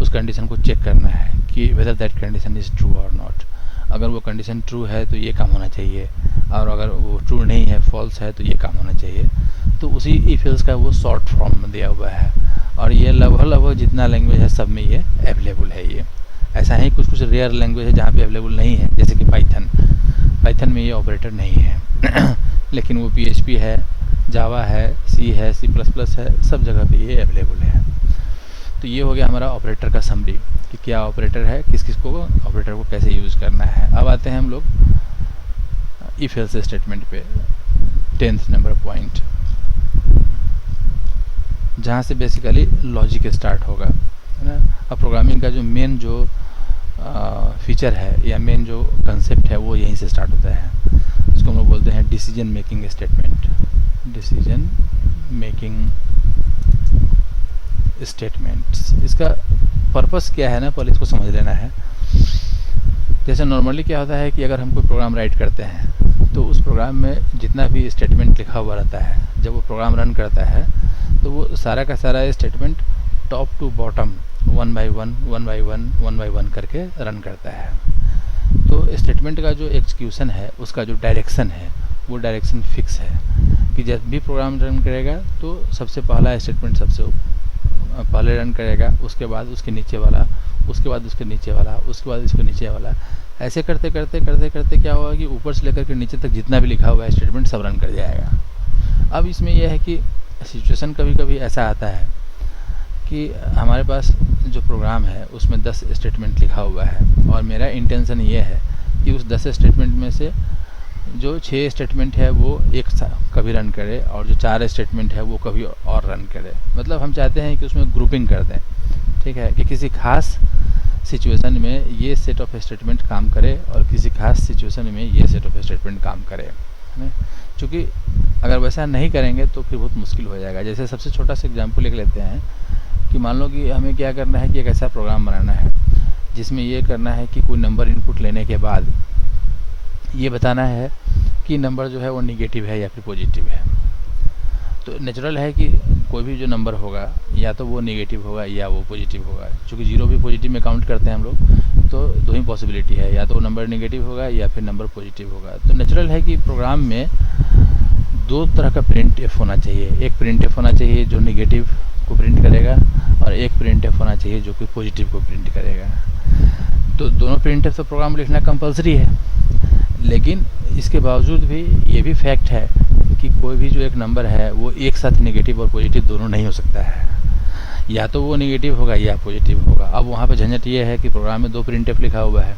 उस कंडीशन को चेक करना है कि weather that condition is true और नॉट। अगर वो कंडीशन ट्रू है तो ये काम होना चाहिए, और अगर वो ट्रू नहीं है, फॉल्स है, तो ये काम होना चाहिए। तो उसी इफ एल्स का वो शॉर्ट फॉर्म में दिया हुआ है, और ये लगभग जितना लैंग्वेज है सब में ये अवेलेबल है। ये ऐसा ही कुछ रेयर लैंग्वेज है जहाँ पे अवेलेबल नहीं है, जैसे कि पाइथन में ये ऑपरेटर नहीं है लेकिन वो PHP है, जावा है, C है, C++ है, सब जगह पे ये अवेलेबल है। तो ये हो गया हमारा ऑपरेटर का समरी कि क्या ऑपरेटर है, किस किस को ऑपरेटर को कैसे यूज़ करना है। अब आते हैं हम लोग इफ एल्स स्टेटमेंट पे, 10th नंबर पॉइंट, जहाँ से बेसिकली लॉजिक स्टार्ट होगा, है ना। अब प्रोग्रामिंग का जो मेन जो फीचर है या मेन जो कंसेप्ट है वो यहीं से स्टार्ट होता है। उसको हम लोग बोलते हैं decision making statement. Decision making statements, इसका पर्पस क्या है ना, पहले इसको समझ लेना है। जैसे नॉर्मली क्या होता है कि अगर हम कोई प्रोग्राम राइट करते हैं तो उस प्रोग्राम में जितना भी स्टेटमेंट लिखा हुआ रहता है, जब वो प्रोग्राम रन करता है तो वो सारा का सारा statement top to bottom 1 by 1 करके रन करता है। तो स्टेटमेंट का जो एग्जीक्यूशन है, उसका जो डायरेक्शन है, वो डायरेक्शन फिक्स है कि जब भी प्रोग्राम रन करेगा तो सबसे पहला स्टेटमेंट सबसे पहले रन करेगा, उसके बाद उसके नीचे वाला, उसके बाद उसके नीचे वाला, उसके बाद इसके नीचे वाला। ऐसे करते करते करते करते क्या होगा कि ऊपर से लेकर के नीचे तक जितना भी लिखा हुआ है स्टेटमेंट सब रन कर जाएगा। अब इसमें यह है कि सिचुएशन कभी कभी ऐसा आता है कि हमारे पास जो प्रोग्राम है उसमें 10 स्टेटमेंट लिखा हुआ है, और मेरा इंटेंशन ये है कि उस 10 स्टेटमेंट में से जो 6 स्टेटमेंट है वो एक कभी रन करे, और जो 4 स्टेटमेंट है वो कभी और रन करे। मतलब हम चाहते हैं कि उसमें ग्रुपिंग कर दें, ठीक है, कि किसी खास सिचुएशन में ये सेट ऑफ स्टेटमेंट काम करे और किसी खास सिचुएशन में ये सेट ऑफ स्टेटमेंट काम करे, है ना। क्योंकि अगर वैसा नहीं करेंगे तो फिर बहुत मुश्किल हो जाएगा। जैसे सबसे छोटा सा एग्जाम्पल लिख लेते हैं कि मान लो कि हमें क्या करना है कि एक ऐसा प्रोग्राम बनाना है जिसमें ये करना है कि कोई नंबर इनपुट लेने के बाद ये बताना है कि नंबर जो है वो निगेटिव है या फिर पॉजिटिव है। तो नेचुरल है कि कोई भी जो नंबर होगा या तो वो निगेटिव होगा या वो पॉजिटिव होगा। चूँकि 0 भी पॉजिटिव में काउंट करते हैं हम लोग, तो 2 ही पॉसिबिलिटी है, या तो नंबर निगेटिव होगा या फिर नंबर पॉजिटिव होगा। तो नेचुरल है कि प्रोग्राम में 2 तरह का प्रिंट एफ होना चाहिए। एक प्रिंट एफ होना चाहिए जो निगेटिव को प्रिंट करेगा, और एक प्रिंट एफ होना चाहिए जो कि पॉजिटिव को प्रिंट करेगा। तो दोनों प्रिंट एफ तो प्रोग्राम लिखना कंपलसरी है, लेकिन इसके बावजूद भी ये भी फैक्ट है कि कोई भी जो एक नंबर है वो एक साथ नेगेटिव और पॉजिटिव दोनों नहीं हो सकता है, या तो वो नेगेटिव होगा या पॉजिटिव होगा। अब वहाँ पे झंझट ये है कि प्रोग्राम में 2 प्रिंट एफ लिखा हुआ है,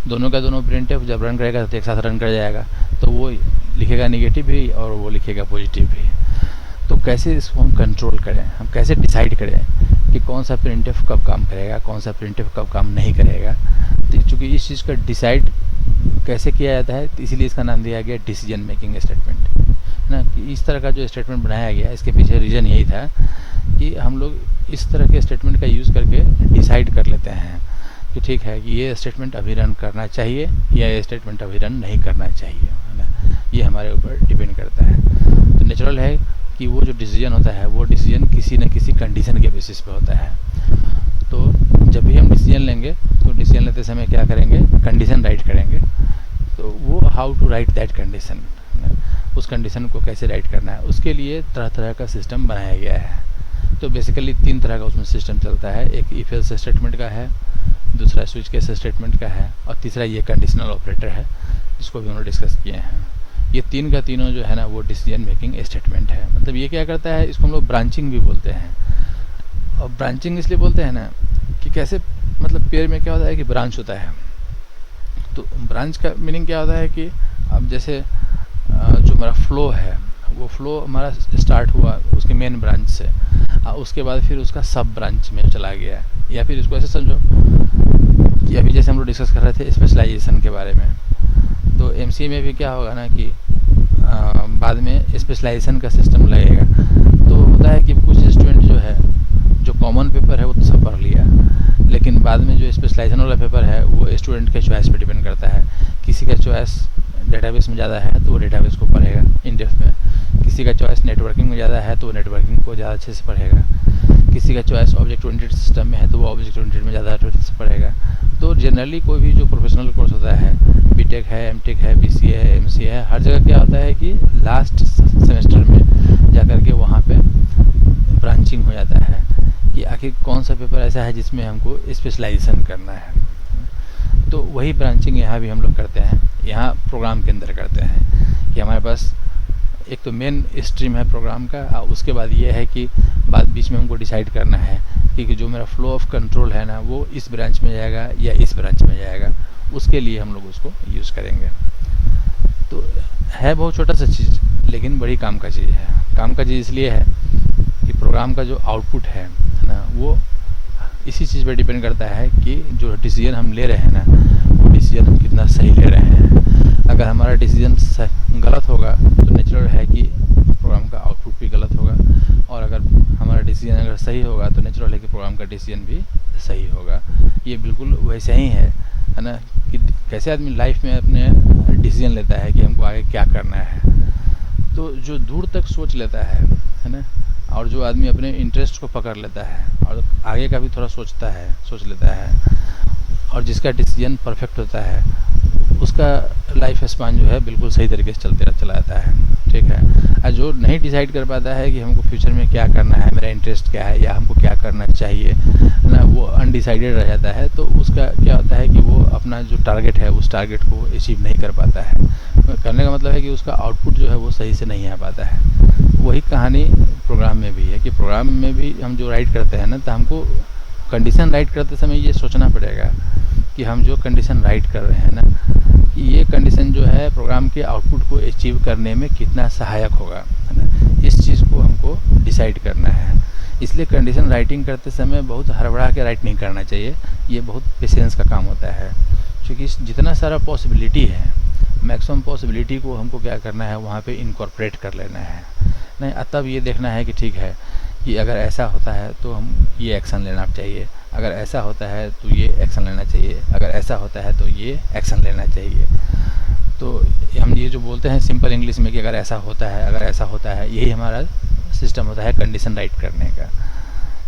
दोनों का दोनों प्रिंट एफ जब रन करेगा तो एक साथ रन कर जाएगा, तो वो लिखेगा नेगेटिव भी और वो लिखेगा पॉजिटिव भी। तो कैसे इसको हम कंट्रोल करें, हम कैसे डिसाइड करें कि कौन सा प्रिंटफ कब काम करेगा, कौन सा प्रिंटफ कब काम नहीं करेगा। तो चूँकि इस चीज़ का डिसाइड कैसे किया जाता है, तो इसीलिए इसका नाम दिया गया डिसीजन मेकिंग स्टेटमेंट, है ना। कि इस तरह का जो स्टेटमेंट बनाया गया, इसके पीछे रीज़न यही था कि हम लोग इस तरह के स्टेटमेंट का यूज़ करके डिसाइड कर लेते हैं कि ठीक है कि ये स्टेटमेंट अभी रन करना चाहिए या ये स्टेटमेंट अभी रन नहीं करना चाहिए, है ना। ये हमारे ऊपर डिपेंड करता है। तो नेचुरल है कि वो जो डिसीजन होता है वो डिसीजन किसी न किसी कंडीशन के बेसिस पे होता है। तो जब भी हम डिसीजन लेंगे तो डिसीजन लेते समय क्या करेंगे, कंडीशन राइट करेंगे। तो वो how to write that condition, उस कंडीशन को कैसे राइट करना है, उसके लिए तरह तरह का सिस्टम बनाया गया है। तो बेसिकली 3 तरह का उसमें सिस्टम चलता है। एक इफ एल्स स्टेटमेंट का है, दूसरा स्विच केस स्टेटमेंट का है, और तीसरा ये कंडीशनल ऑपरेटर है जिसको भी उन्होंने डिस्कस किए हैं। ये 3 का तीनों जो है ना वो डिसीजन मेकिंग स्टेटमेंट है। मतलब ये क्या करता है, इसको हम लोग ब्रांचिंग भी बोलते हैं। और ब्रांचिंग इसलिए बोलते हैं ना कि कैसे, मतलब पेड़ में क्या होता है कि ब्रांच होता है। तो ब्रांच का मीनिंग क्या होता है कि अब जैसे जो हमारा फ्लो है, वो फ्लो हमारा स्टार्ट हुआ उसके मेन ब्रांच से, उसके बाद फिर उसका सब ब्रांच में चला गया। या फिर इसको ऐसे समझो कि अभी जैसे हम लोग डिस्कस कर रहे थे स्पेशलाइजेशन के बारे में, तो एमसीए में भी क्या होगा ना कि बाद में स्पेशलाइजेशन का सिस्टम लगेगा। तो होता है कि कुछ स्टूडेंट जो है, जो कॉमन पेपर है वो तो सब पढ़ लिया, लेकिन बाद में जो स्पेशलाइजेशन वाला पेपर है वो स्टूडेंट के चॉइस पे डिपेंड करता है। किसी का चॉइस डेटाबेस में ज़्यादा है तो वो डेटाबेस को पढ़ेगा इन डेप्थ में, किसी का चॉइस नेटवर्किंग में ज़्यादा है तो वो नेटवर्किंग को ज़्यादा अच्छे से पढ़ेगा, किसी का चॉइस ऑब्जेक्ट ओरिएंटेड सिस्टम में है तो वो ऑब्जेक्ट ओरिएंटेड में ज़्यादा अच्छे से पढ़ेगा। तो जनरली कोई भी जो प्रोफेशनल कोर्स होता है, बीटेक है, एमटेक है, बीसीए है, एमसीए है, हर जगह क्या होता है कि लास्ट सेमेस्टर में जाकर के वहाँ पे ब्रांचिंग हो जाता है कि आखिर कौन सा पेपर ऐसा है जिसमें हमको स्पेशलाइजेशन करना है। तो वही ब्रांचिंग यहाँ भी हम लोग करते हैं, यहाँ प्रोग्राम के अंदर करते हैं कि हमारे पास एक तो मेन स्ट्रीम है प्रोग्राम का, और उसके बाद ये है कि बाद बीच में हमको डिसाइड करना है कि जो मेरा फ्लो ऑफ कंट्रोल है ना वो इस ब्रांच में जाएगा या इस ब्रांच में जाएगा, उसके लिए हम लोग उसको यूज़ करेंगे। तो है बहुत छोटा सा चीज़, लेकिन बड़ी काम का चीज़ है। काम का चीज़ इसलिए है कि प्रोग्राम का जो आउटपुट है ना वो इसी चीज़ पर डिपेंड करता है कि जो डिसीजन हम ले रहे हैं ना वो डिसीजन हम कितना सही ले रहे हैं। अगर हमारा डिसीजन गलत होगा तो नेचुरल है कि प्रोग्राम का आउटपुट भी गलत होगा, और अगर हमारा डिसीजन अगर सही होगा तो नेचुरल है कि प्रोग्राम का डिसीजन भी सही होगा। ये बिल्कुल वैसे ही है ना, कि कैसे आदमी लाइफ में अपने डिसीजन लेता है कि हमको आगे क्या करना है। तो जो दूर तक सोच लेता है ना, और जो आदमी अपने इंटरेस्ट को पकड़ लेता है और आगे का भी थोड़ा सोच लेता है, और जिसका डिसीजन परफेक्ट होता है, उसका लाइफ स्पान जो है बिल्कुल सही तरीके से चला जाता है। ठीक है। और जो नहीं डिसाइड कर पाता है कि हमको फ्यूचर में क्या करना है, मेरा इंटरेस्ट क्या है या हमको क्या करना चाहिए ना, वो अनडिसाइडेड रह जाता है। तो उसका क्या होता है कि वो अपना जो टारगेट है उस टारगेट को अचीव नहीं कर पाता है। करने का मतलब है कि उसका आउटपुट जो है वो सही से नहीं आ पाता है। वही कहानी प्रोग्राम में भी है कि प्रोग्राम में भी हम जो राइट करते हैं ना, तो हमको कंडीशन राइट करते समय ये सोचना पड़ेगा कि हम जो कंडीशन राइट कर रहे हैं ना, कि ये कंडीशन जो है प्रोग्राम के आउटपुट को अचीव करने में कितना सहायक होगा, है ना। इस चीज़ को हमको डिसाइड करना है। इसलिए कंडीशन राइटिंग करते समय बहुत हड़बड़ा के राइट नहीं करना चाहिए। ये बहुत पेशेंस का काम होता है, क्योंकि जितना सारा पॉसिबिलिटी है, मैक्सिमम पॉसिबिलिटी को हमको क्या करना है, वहाँ पे इनकॉर्पोरेट कर लेना है। नहीं, तब ये देखना है कि ठीक है कि अगर ऐसा होता है तो हम ये एक्शन लेना चाहिए, अगर ऐसा होता है तो ये एक्शन लेना चाहिए, अगर ऐसा होता है तो ये एक्शन लेना चाहिए। तो हम ये जो बोलते हैं सिंपल इंग्लिश में कि अगर ऐसा होता है, अगर ऐसा होता है, यही हमारा सिस्टम होता है कंडीशन राइट करने का।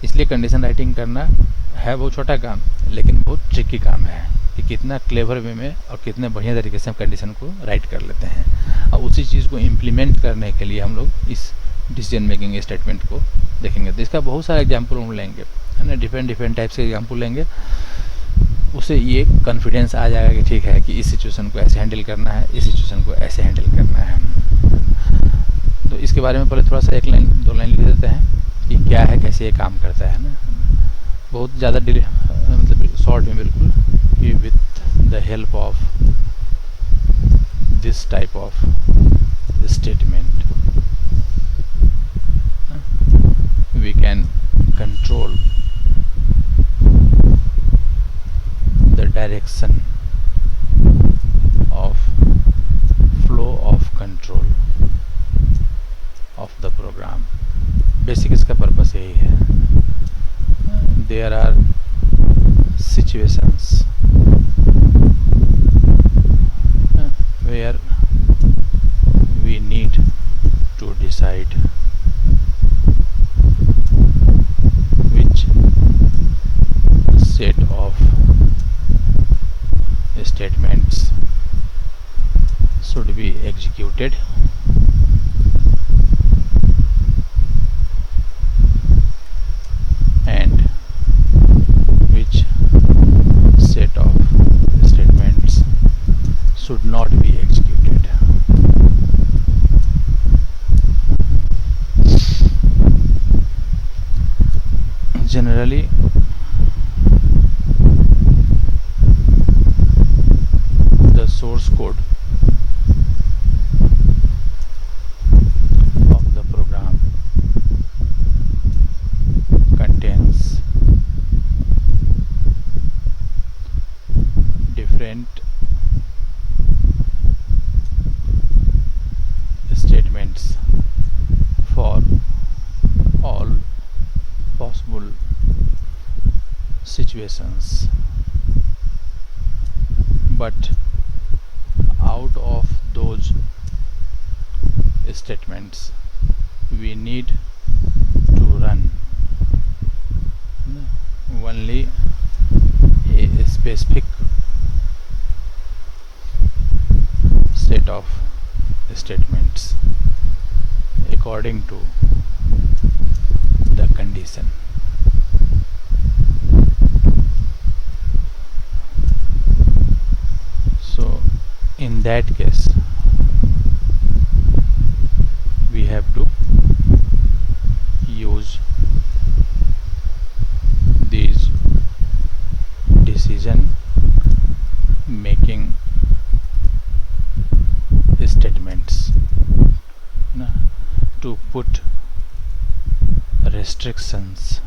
इसलिए कंडीशन राइटिंग करना है बहुत छोटा काम, लेकिन बहुत ट्रिकी काम है कि कितना क्लेवर वे में और कितने बढ़िया तरीके से हम कंडीशन को राइट कर लेते हैं। और उसी चीज़ को इम्प्लीमेंट करने के लिए हम लोग इस डिसीजन मेकिंग स्टेटमेंट को देखेंगे। तो इसका बहुत सारे एग्जाम्पल हम लेंगे, है ना, डिफरेंट टाइप्स के एग्जाम्पल लेंगे। उससे ये कॉन्फिडेंस आ जाएगा कि ठीक है कि इस सिचुएशन को ऐसे हैंडल करना है, इस सिचुएशन को ऐसे हैंडल करना है। तो इसके बारे में पहले थोड़ा सा 1 लाइन 2 लाइन लिख देते हैं कि क्या है, कैसे ये काम करता है ना। बहुत ज़्यादा मतलब शॉर्ट में बिल्कुल कि with the help of this type of statement direction of flow of control of the program. Basic इसका पर्पस यही है. There are situations where we need to decide which set of statements should be executed and which set of statements should not be executed. Generally, the source code of the program contains different statements for all possible situations, but out of those statements we need to run only a specific set of statements according to the condition. So in that case we have to use these decision making statements to put restrictions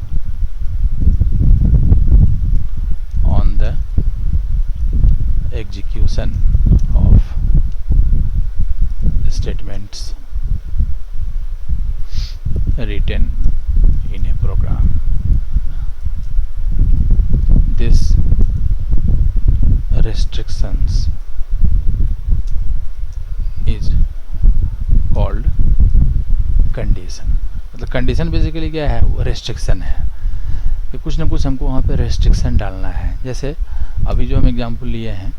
on the execution of statements written in a program. This restrictions is called condition. मतलब कंडीशन बेसिकली क्या है, वो रेस्ट्रिक्शन है कि कुछ ना कुछ हमको वहाँ पे रेस्ट्रिक्शन डालना है. जैसे अभी जो हम एग्जांपल लिए हैं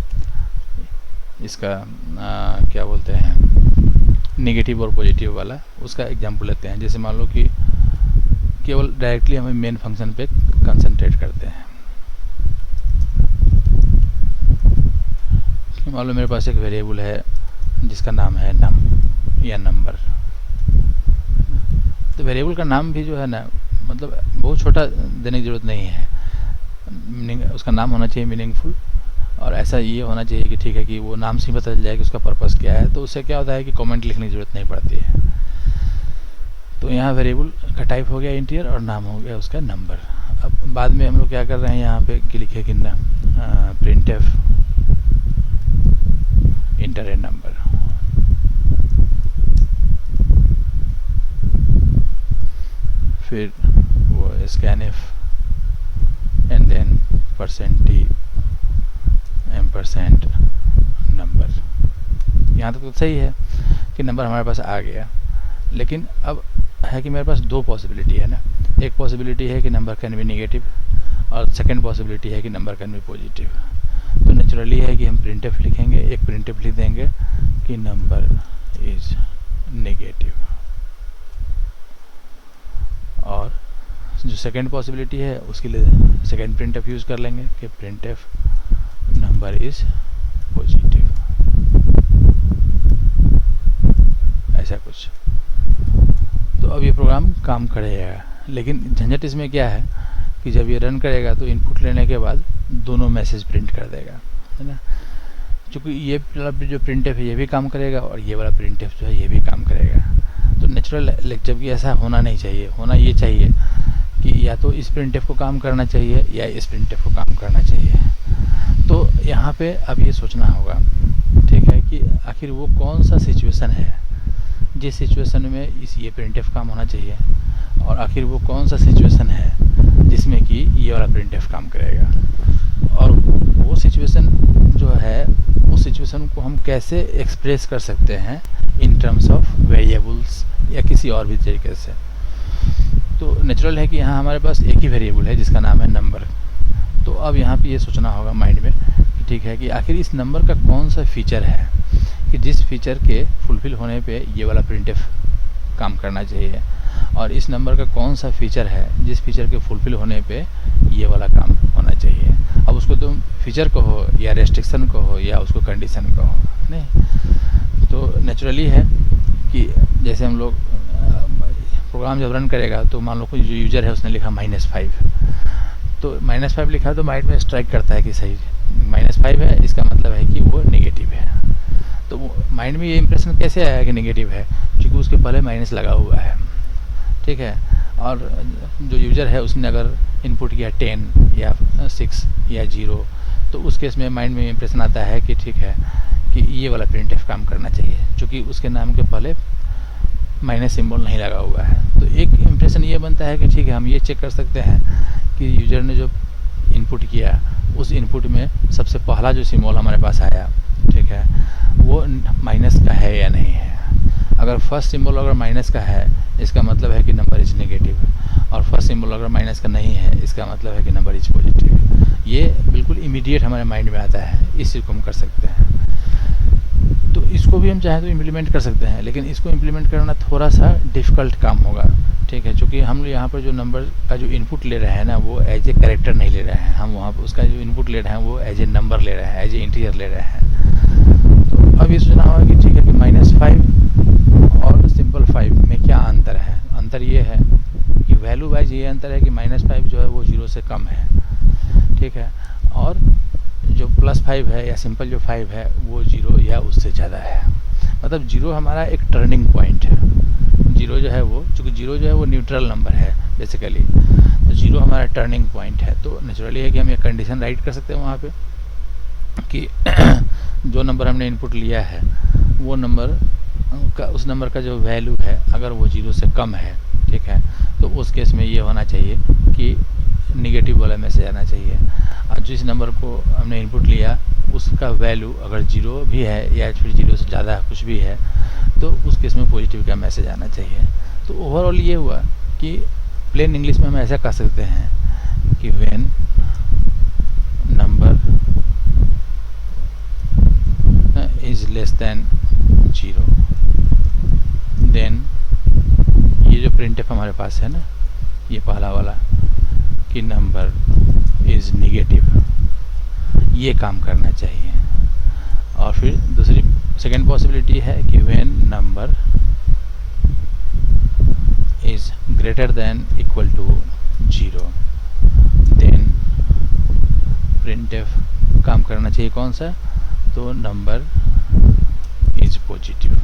इसका क्या बोलते हैं नेगेटिव और पॉजिटिव वाला, उसका एग्जांपल लेते हैं. जैसे मान लो कि केवल डायरेक्टली हमें मेन फंक्शन पे कंसंट्रेट करते हैं. मान लो मेरे पास एक वेरिएबल है जिसका नाम है नम या नंबर. तो वेरिएबल का नाम भी जो है ना, मतलब बहुत छोटा देने की ज़रूरत नहीं है. मीनिंग उसका नाम होना चाहिए मीनिंगफुल, और ऐसा ये होना चाहिए कि ठीक है कि वो नाम से ही पता चल जाए कि उसका पर्पस क्या है. तो उससे क्या होता है कि कमेंट लिखने की ज़रूरत नहीं पड़ती है. तो यहाँ वेरिएबल का टाइप हो गया इंटीजर और नाम हो गया उसका नंबर. अब बाद में हम लोग क्या कर रहे हैं यहाँ पे कि लिखे कि ना printf enter a number. फिर वो scanf and then %t ampersand number. यहाँ तक तो सही है कि नंबर हमारे पास आ गया. लेकिन अब है कि मेरे पास दो पॉसिबिलिटी है ना. एक पॉसिबिलिटी है कि नंबर कैन बी नेगेटिव और सेकंड पॉसिबिलिटी है कि नंबर कैन बी पॉजिटिव. तो नेचुरली है कि हम प्रिंटफ लिखेंगे, एक प्रिंटफ लिख देंगे कि नंबर इज नेगेटिव, और जो सेकंड पॉसिबिलिटी है उसके लिए सेकंड प्रिंटफ यूज़ कर लेंगे कि प्रिंटफ नंबर इज पॉजिटिव, ऐसा कुछ. तो अब ये प्रोग्राम काम करेगा. लेकिन झंझट इसमें क्या है कि जब ये रन करेगा तो इनपुट लेने के बाद दोनों मैसेज प्रिंट कर देगा, है ना. क्योंकि ये जो प्रिंटफ है ये भी काम करेगा और ये वाला प्रिंटफ जो है ये भी काम करेगा. तो नेचुरल, जबकि ऐसा होना नहीं चाहिए. होना ये चाहिए कि या तो इस प्रिंटफ को काम करना चाहिए या इस प्रिंटफ को काम करना चाहिए. तो यहाँ पे अब ये सोचना होगा, ठीक है, कि आखिर वो कौन सा सिचुएशन है जिस सिचुएशन में इस ये प्रिंटफ काम होना चाहिए, और आखिर वो कौन सा सिचुएशन है जिसमें कि ये वाला प्रिंटफ काम करेगा, और वो सिचुएशन जो है उस सिचुएशन को हम कैसे एक्सप्रेस कर सकते हैं इन टर्म्स ऑफ वेरिएबल्स या किसी और भी तरीके से। तो नेचुरल है कि यहाँ हमारे पास एक ही वेरिएबल है जिसका नाम है नंबर। तो अब यहाँ पे ये सोचना होगा माइंड में कि ठीक है कि आखिर इस नंबर का कौन सा फीचर है कि जिस फीचर के फुलफिल होने पे ये वाला प्रिंटफ काम करना चाहिए, और इस नंबर का कौन सा फीचर है जिस फीचर के फुलफिल होने पे ये वाला काम होना चाहिए। अब उसको तुम फीचर कहो या रेस्ट्रिक्शन कहो या उसको कंडीशन कहो, नहीं। तो नेचुरली है कि जैसे हम लोग प्रोग्राम जब रन करेगा तो मान लो कोई जो यूज़र है उसने लिखा -5, तो -5 लिखा तो माइंड में स्ट्राइक करता है कि सही -5 है, इसका मतलब है कि वो नेगेटिव है। तो माइंड में ये इंप्रेशन कैसे आया कि नेगेटिव है, क्योंकि उसके पहले माइनस लगा हुआ है, ठीक है। और जो यूज़र है उसने अगर इनपुट किया 10 या 6 या 0, तो उस केस में माइंड में इंप्रेशन आता है कि ठीक है कि ये वाला प्रिंटफ काम करना चाहिए, क्योंकि उसके नाम के पहले माइनस सिंबल नहीं लगा हुआ है। तो एक इम्प्रेशन ये बनता है कि ठीक है, हम ये चेक कर सकते हैं कि यूज़र ने जो इनपुट किया उस इनपुट में सबसे पहला जो सिंबल हमारे पास आया, ठीक है, वो माइनस का है या नहीं है। अगर फर्स्ट सिंबल अगर माइनस का है इसका मतलब है कि नंबर इज नेगेटिव, और फर्स्ट सिंबल अगर माइनस का नहीं है इसका मतलब है कि नंबर इज पॉजिटिव। ये बिल्कुल इमीडिएट हमारे माइंड में आता है, इस चीज़ को हम कर सकते हैं। तो इसको भी हम चाहें तो इम्प्लीमेंट कर सकते हैं, लेकिन इसको इम्प्लीमेंट करना थोड़ा सा डिफ़िकल्ट काम होगा, ठीक है, क्योंकि हम यहाँ पर जो नंबर का जो इनपुट ले रहे हैं ना वो एज ए कैरेक्टर नहीं ले रहे हैं, हम वहाँ पर उसका जो इनपुट ले रहे हैं वो एज ए नंबर ले रहे हैं, एज ए इंटीजर ले रहे हैं। तो अब ये सोचना होगा कि ठीक है कि -5 और सिंपल 5 में क्या अंतर है। अंतर ये है कि वैल्यू वाइज ये अंतर है कि -5 जो है वो 0 से कम है, ठीक है, और जो +5 है या सिंपल जो 5 है वो 0 या उससे ज़्यादा है। मतलब 0 हमारा एक टर्निंग पॉइंट है। 0 जो है वो, चूँकि 0 जो है वो न्यूट्रल नंबर है बेसिकली, तो 0 हमारा टर्निंग पॉइंट है। तो नेचुरली है कि हम एक कंडीशन राइट कर सकते हैं वहाँ पे कि जो नंबर हमने इनपुट लिया है वो नंबर का, उस नंबर का जो वैल्यू है अगर वो 0 से कम है, ठीक है, तो उस केस में ये होना चाहिए कि निगेटिव वाला मैसेज आना चाहिए। और जिस नंबर को हमने इनपुट लिया उसका वैल्यू अगर 0 भी है या फिर 0 से ज़्यादा कुछ भी है तो उस केस में पॉजिटिव का मैसेज आना चाहिए। तो ओवरऑल ये हुआ कि प्लेन इंग्लिश में हम ऐसा कह सकते हैं कि when number is less than 0 then ये जो प्रिंटफ हमारे पास है ना, ये पहला वाला कि नंबर इज नेगेटिव, ये काम करना चाहिए। और फिर दूसरी सेकेंड पॉसिबिलिटी है कि when number is greater than equal to 0 then printf काम करना चाहिए। कौन सा? तो नंबर इज पॉजिटिव,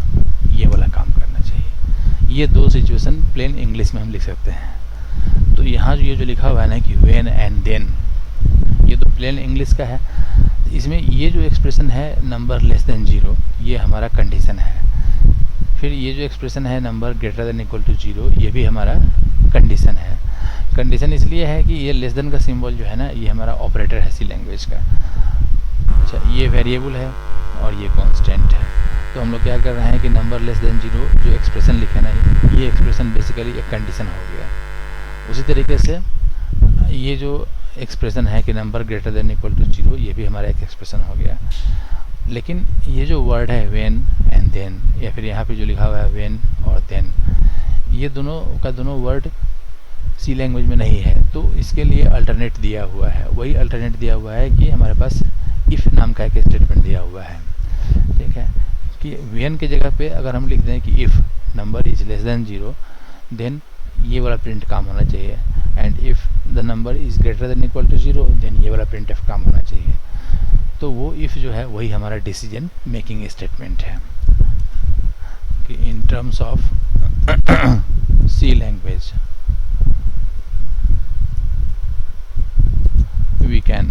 ये वाला काम करना चाहिए। ये दो सिचुएशन प्लेन इंग्लिश में हम लिख सकते हैं। तो यहाँ ये जो लिखा हुआ है ना कि व्हेन एंड देन, ये तो प्लेन इंग्लिश का है। इसमें ये जो एक्सप्रेशन है नंबर लेस देन 0, ये हमारा कंडीशन है। फिर ये जो एक्सप्रेशन है number greater than equal to 0, ये भी हमारा कंडीशन है। कंडीशन इसलिए है कि ये लेस देन का सिंबल जो है ना, ये हमारा ऑपरेटर है सी लैंग्वेज का। अच्छा, ये वेरिएबल है और ये कांस्टेंट है। तो हम लोग क्या कर रहे हैं कि नंबर लेस देन 0 जो एक्सप्रेशन लिखे ना, ये एक्सप्रेशन बेसिकली एक कंडीशन हो गया। उसी तरीके से ये जो एक्सप्रेशन है कि number greater than equal to 0, ये भी हमारा एक एक्सप्रेशन हो गया। लेकिन ये जो वर्ड है व्हेन एंड देन, या फिर यहाँ पे जो लिखा हुआ है व्हेन और देन, ये दोनों का दोनों वर्ड सी लैंग्वेज में नहीं है। तो इसके लिए अल्टरनेट दिया हुआ है। वही अल्टरनेट दिया हुआ है कि हमारे पास इफ़ नाम का एक स्टेटमेंट दिया हुआ है, ठीक है, कि व्हेन की जगह पे अगर हम लिख दें कि if number is less than 0 then ये वाला प्रिंट काम होना चाहिए, and if the number is greater than equal to 0 then ये वाला प्रिंट एफ काम होना चाहिए। तो वो इफ़ जो है वही हमारा डिसीजन मेकिंग स्टेटमेंट है कि in terms of C language we can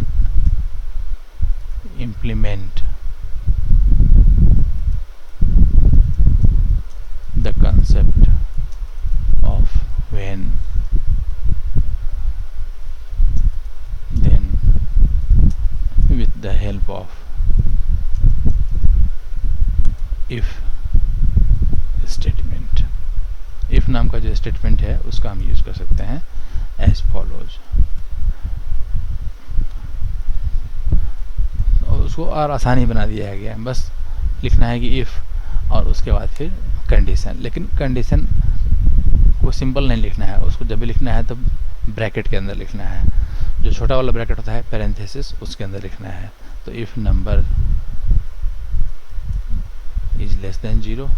नाम का जो स्टेटमेंट है उसका हम यूज़ कर सकते हैं एज फॉलोज। उसको और आसानी बना दिया गया है, बस लिखना है कि इफ़ और उसके बाद फिर कंडीशन। लेकिन कंडीशन को सिंपल नहीं लिखना है, उसको जब भी लिखना है तो ब्रैकेट के अंदर लिखना है। जो छोटा वाला ब्रैकेट होता है पैरेंथेसिस, उसके अंदर लिखना है। तो if number is less than 0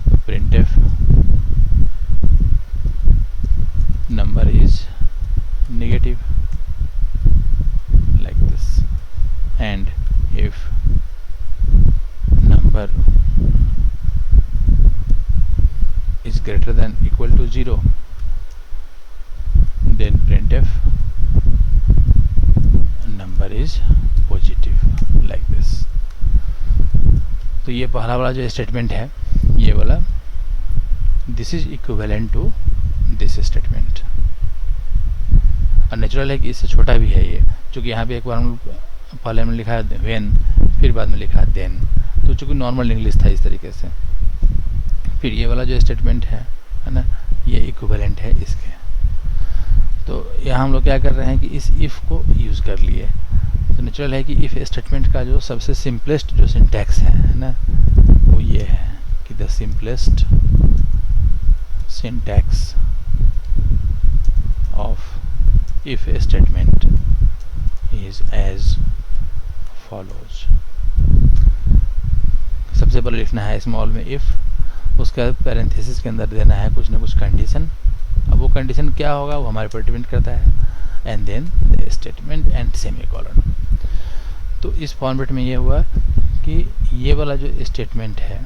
तो printf number is negative like this, and if number is greater than equal to 0 then printf number is positive like this। तो ये पहला वाला जो स्टेटमेंट है ये वाला this is equivalent to this statement, और नेचुरल है कि इससे छोटा भी है ये, क्योंकि यहाँ पे एक बार हम पहले हमने लिखा है व्हेन, फिर बाद में लिखा है देन, तो चूँकि नॉर्मल इंग्लिश था इस तरीके से। फिर ये वाला जो स्टेटमेंट है ना, ये इक्विवेलेंट है इसके। तो यहाँ हम लोग क्या कर रहे हैं कि इस इफ़ को यूज़ कर लिए। तो नेचुरल है कि इफ़ स्टेटमेंट का जो सबसे सिंपलेस्ट जो सिंटैक्स है ना, वो ये है कि the simplest syntax of if statement is as follows. सबसे पहले लिखना है स्मॉल में इफ़, उसका पैरेंथेसिस के अंदर देना है कुछ ना कुछ कंडीशन। अब वो कंडीशन क्या होगा वो हमारे पर डिपेंड करता है, and then the statement and semicolon. तो इस फॉर्मेट में ये हुआ कि ये वाला जो स्टेटमेंट है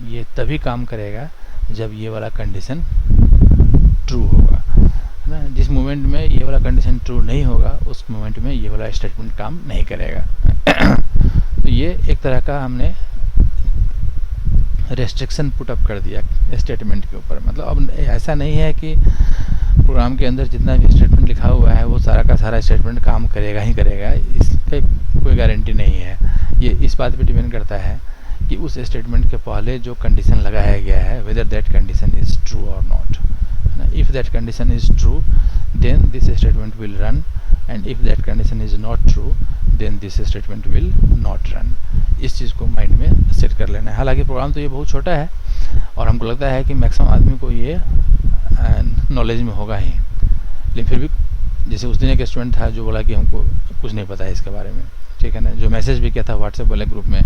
ये तभी काम करेगा जब ये वाला कंडीशन ट्रू होगा, है ना। जिस मोमेंट में ये वाला कंडीशन ट्रू नहीं होगा उस मोमेंट में ये वाला स्टेटमेंट काम नहीं करेगा। तो ये एक तरह का हमने रेस्ट्रिक्शन पुट अप कर दिया स्टेटमेंट के ऊपर। मतलब अब ऐसा नहीं है कि प्रोग्राम के अंदर जितना भी स्टेटमेंट लिखा हुआ है वो सारा का सारा स्टेटमेंट काम करेगा ही करेगा, इस पर कोई गारंटी नहीं है। ये इस बात पे डिपेंड करता है कि उस स्टेटमेंट के पहले जो कंडीशन लगाया गया है whether that condition is true और not. If that condition is true then this statement will run, and if that condition is not true then this statement will not run. इस चीज़ को माइंड में सेट कर लेना है। हालांकि प्रोग्राम तो ये बहुत छोटा है और हमको लगता है कि मैक्सिमम आदमी को ये नॉलेज में होगा ही, लेकिन फिर भी जैसे उस दिन एक स्टूडेंट था जो बोला कि हमको कुछ नहीं पता है इसके बारे में, ठीक है ना। जो मैसेज भी किया था व्हाट्सएप वाले ग्रुप में